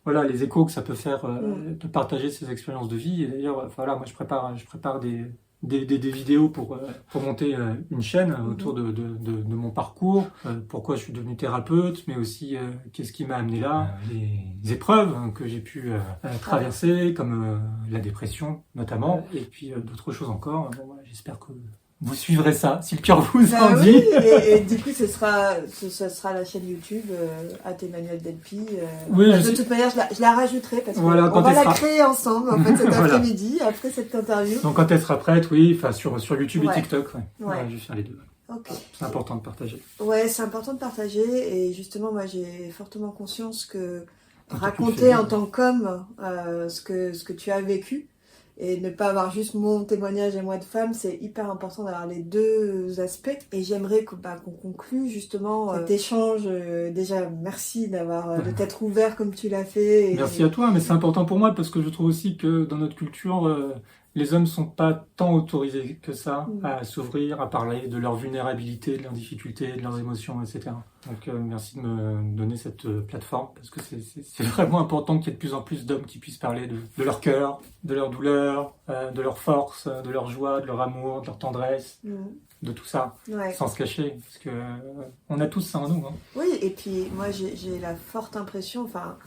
S2: Voilà, les échos que ça peut faire de partager ces expériences de vie. Et d'ailleurs, voilà, moi je prépare des vidéos pour monter une chaîne autour de mon parcours, pourquoi je suis devenu thérapeute, mais aussi qu'est-ce qui m'a amené là, les épreuves que j'ai pu traverser, comme la dépression notamment, et puis d'autres choses encore. Bon, voilà, j'espère que vous suivrez ça, si le cœur vous en dit.
S1: Et du coup, ce sera la chaîne YouTube @Emmanuel Delpy. De toute manière, je la rajouterai parce qu'on va la créer ensemble en fait, cet après-midi, après cette interview.
S2: Donc quand elle sera prête, oui, sur YouTube et TikTok, je vais faire les deux.
S1: Okay.
S2: C'est important de partager.
S1: Ouais, c'est important de partager, et justement, moi j'ai fortement conscience que raconter en tant qu'homme ce que tu as vécu, et ne pas avoir juste mon témoignage à moi de femme, c'est hyper important d'avoir les deux aspects. Et j'aimerais qu'on conclue justement cet échange. Déjà, merci de t'être ouvert comme tu l'as fait.
S2: Merci à toi, mais c'est important pour moi parce que je trouve aussi que dans notre culture, les hommes ne sont pas tant autorisés que ça à s'ouvrir, à parler de leur vulnérabilité, de leurs difficultés, de leurs émotions, etc. Donc merci de me donner cette plateforme, parce que c'est vraiment important qu'il y ait de plus en plus d'hommes qui puissent parler de leur cœur, de leur douleur, de leur force, de leur joie, de leur amour, de leur tendresse, de tout ça,
S1: Ouais.
S2: sans se cacher, parce que on a tous ça en nous. Hein.
S1: Oui, et puis moi j'ai la forte impression, enfin,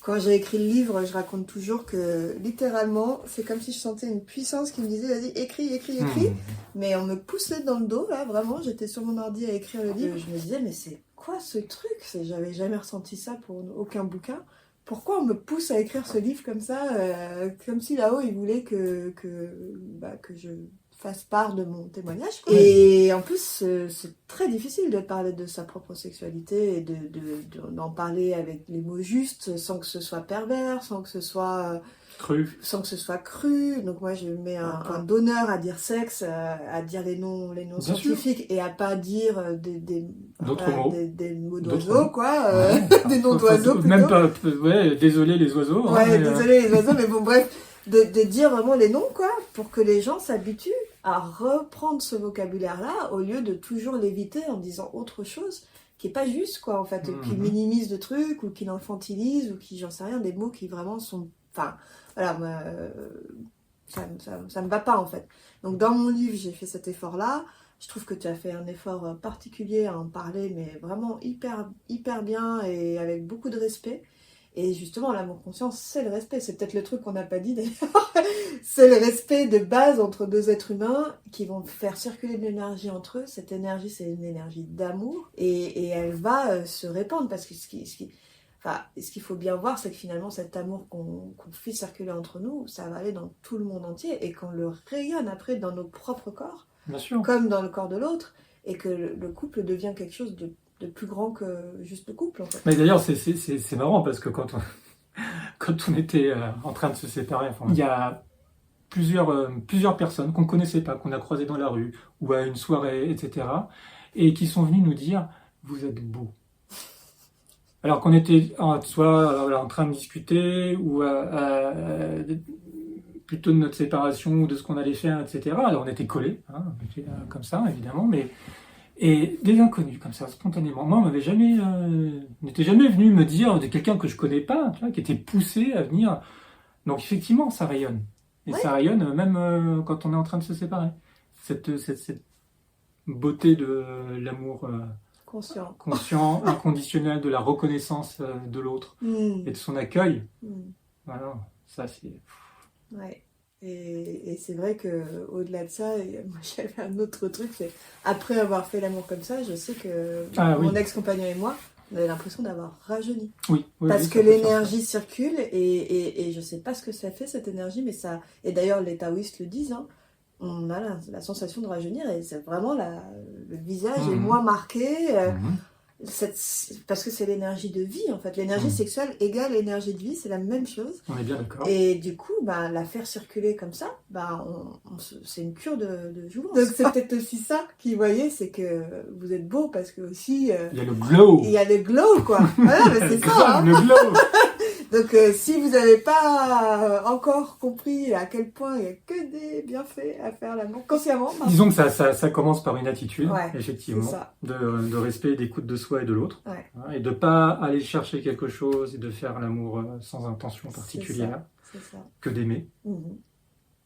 S1: quand j'ai écrit le livre, je raconte toujours que littéralement, c'est comme si je sentais une puissance qui me disait, vas-y, écris, écris, écris. Mais on me poussait dans le dos, là, vraiment, j'étais sur mon ordi à écrire le livre. Je me disais, mais c'est quoi ce truc? J'avais jamais ressenti ça pour aucun bouquin. Pourquoi on me pousse à écrire ce livre comme ça, comme si là-haut, ils voulaient que je fasse part de mon témoignage. Quoi. Et en plus, c'est très difficile de parler de sa propre sexualité et d'en parler avec les mots justes, sans que ce soit pervers, sans que ce soit cru. Donc moi, je mets un point d'honneur à dire sexe, à dire les noms scientifiques et à pas dire des mots d'oiseaux, quoi. Des noms d'oiseaux, plutôt.
S2: Même pas, désolé les oiseaux.
S1: Ouais, désolé les oiseaux, mais bon, bref. De dire vraiment les noms, quoi, pour que les gens s'habituent à reprendre ce vocabulaire-là au lieu de toujours l'éviter en disant autre chose qui est pas juste, quoi, en fait, qui minimise le truc ou qui l'enfantilise ou qui, j'en sais rien, des mots qui vraiment sont... Enfin, voilà, moi, ça me va pas, en fait. Donc, dans mon livre, j'ai fait cet effort-là. Je trouve que tu as fait un effort particulier à en parler, mais vraiment hyper, hyper bien et avec beaucoup de respect. Et justement, l'amour conscient, c'est le respect. C'est peut-être le truc qu'on n'a pas dit d'ailleurs. C'est le respect de base entre deux êtres humains qui vont faire circuler de l'énergie entre eux. Cette énergie, c'est une énergie d'amour et elle va se répandre parce que ce qu'il faut bien voir, c'est que finalement, cet amour qu'on fait circuler entre nous, ça va aller dans tout le monde entier et qu'on le rayonne après dans notre propre corps, comme dans le corps de l'autre, et que le couple devient quelque chose de plus grand que juste le couple, en fait.
S2: Mais d'ailleurs, c'est marrant parce que quand on était en train de se séparer, il y a plusieurs personnes qu'on ne connaissait pas, qu'on a croisées dans la rue ou à une soirée, etc. et qui sont venues nous dire « Vous êtes beau ». Alors qu'on était soit en train de discuter ou plutôt de notre séparation ou de ce qu'on allait faire, etc. Alors on était collés, hein, on était, comme ça, évidemment, mais... Et des inconnus, comme ça, spontanément. Moi, on n'était jamais venu me dire de quelqu'un que je connais pas, tu vois, qui était poussé à venir. Donc, effectivement, ça rayonne. Et ça rayonne même quand on est en train de se séparer. Cette beauté de l'amour conscient, inconditionnel, de la reconnaissance de l'autre et de son accueil. Voilà, ça, c'est...
S1: Ouais. Et c'est vrai que au-delà de ça, moi j'avais un autre truc, c'est après avoir fait l'amour comme ça, je sais que mon ex-compagnon et moi, on avait l'impression d'avoir rajeuni. Parce que l'énergie circule et je sais pas ce que ça fait cette énergie, mais ça. Et d'ailleurs les taoïstes le disent, hein, on a la sensation de rajeunir et c'est vraiment le visage est moins marqué. Parce que c'est l'énergie de vie, en fait. L'énergie sexuelle égale l'énergie de vie, c'est la même chose.
S2: On est bien d'accord.
S1: Et du coup, la faire circuler comme ça, c'est une cure de jouvence. Donc c'est peut-être aussi ça qui, voyez, c'est que vous êtes beau parce que aussi...
S2: il y a le glow.
S1: Il y a le glow, quoi. Voilà, mais c'est ça. Hein.
S2: Le glow.
S1: Donc si vous n'avez pas encore compris à quel point il n'y a que des bienfaits à faire l'amour consciemment.
S2: Disons que ça commence par une attitude, effectivement, de respect, d'écoute de soi et de l'autre, et de ne pas aller chercher quelque chose et de faire l'amour sans intention particulière, que d'aimer.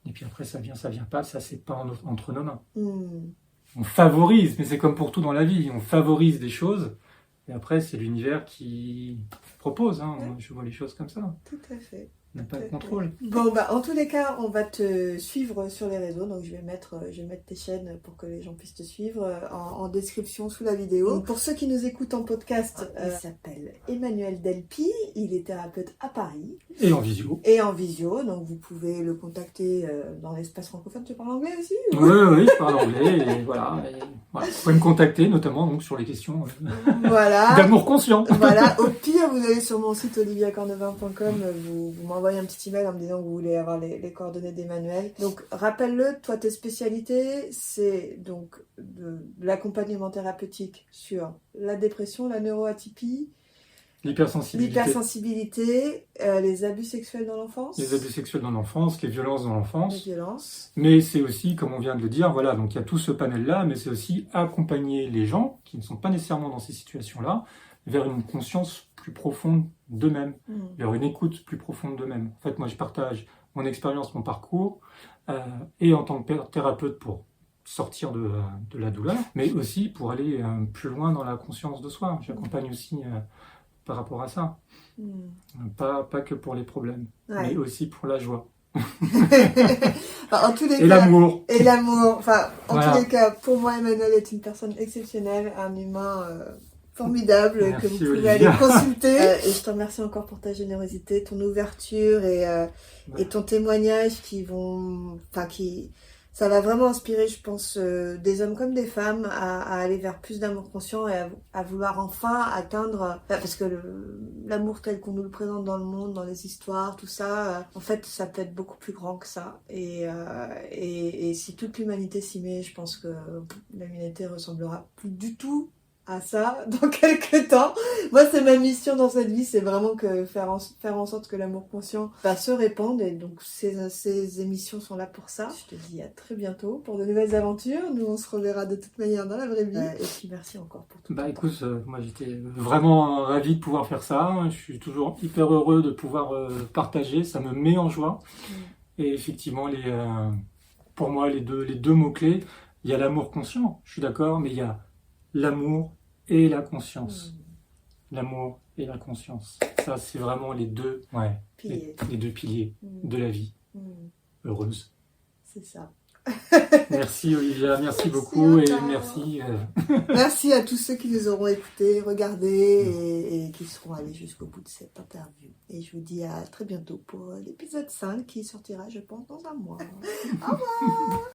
S2: Et puis après ça vient pas, ça c'est pas entre nos mains. On favorise, mais c'est comme pour tout dans la vie, on favorise des choses. Et après, c'est l'univers qui propose. Hein. Moi, je vois les choses comme ça.
S1: Tout à fait.
S2: On n'a pas de contrôle.
S1: Bon, en tous les cas, on va te suivre sur les réseaux. Donc, je vais mettre tes chaînes pour que les gens puissent te suivre en description sous la vidéo. Donc, pour ceux qui nous écoutent en podcast, il s'appelle Emmanuel Delpy. Il est thérapeute à Paris.
S2: Et en visio.
S1: Donc, vous pouvez le contacter dans l'espace francophone. Tu parles anglais aussi
S2: Oui, je parle anglais. Et voilà. Vous pouvez me contacter, notamment donc, sur les questions d'amour conscient.
S1: Voilà. Au pire, vous allez sur mon site oliviacornevin.com. Vous m'envoyez un petit email en me disant que vous voulez avoir les coordonnées d'Emmanuel. Donc, rappelle-le, toi, tes spécialités, c'est donc de l'accompagnement thérapeutique sur la dépression, la neuroatypie, l'hypersensibilité, les abus sexuels dans l'enfance.
S2: Les abus sexuels dans l'enfance, les violences dans l'enfance. Mais c'est aussi, comme on vient de le dire, voilà, donc il y a tout ce panel-là, mais c'est aussi accompagner les gens qui ne sont pas nécessairement dans ces situations-là vers une conscience plus profonde d'eux-mêmes, vers une écoute plus profonde d'eux-mêmes. En fait, moi, je partage mon expérience, mon parcours, et en tant que thérapeute pour sortir de la douleur, mais aussi pour aller plus loin dans la conscience de soi. J'accompagne aussi par rapport à ça. Pas que pour les problèmes, mais aussi pour la joie.
S1: Enfin, en tous les
S2: et
S1: cas,
S2: l'amour.
S1: Et l'amour. Enfin, en
S2: Voilà.
S1: tous les cas, pour moi, Emmanuel est une personne exceptionnelle, un humain formidable.
S2: Merci,
S1: que vous pouvez
S2: Olivia.
S1: aller consulter. Et je te remercie encore pour ta générosité, ton ouverture et ton témoignage ça va vraiment inspirer, je pense, des hommes comme des femmes à aller vers plus d'amour conscient et à vouloir enfin atteindre, parce que l'amour tel qu'on nous le présente dans le monde, dans les histoires, tout ça, en fait, ça peut être beaucoup plus grand que ça. Et si toute l'humanité s'y met, je pense que l'humanité ressemblera plus du tout à ça dans quelques temps. Moi, c'est ma mission dans cette vie, c'est vraiment faire en sorte que l'amour conscient se répande, et donc ces émissions sont là pour ça. Je te dis à très bientôt pour de nouvelles aventures. Nous, on se reverra de toute manière dans la vraie vie. Et puis merci encore pour tout.
S2: Écoute, moi j'étais vraiment ravi de pouvoir faire ça. Je suis toujours hyper heureux de pouvoir partager, ça me met en joie. Et effectivement, pour moi, les deux mots-clés, il y a l'amour conscient, je suis d'accord, mais il y a l'amour et la conscience. L'amour et la conscience. Ça, c'est vraiment les deux piliers de la vie heureuse.
S1: C'est ça.
S2: Merci Olivia, merci beaucoup et merci.
S1: Merci à tous ceux qui nous auront écoutés, regardés et qui seront allés jusqu'au bout de cette interview. Et je vous dis à très bientôt pour l'épisode 5 qui sortira, je pense, dans un mois. Au revoir.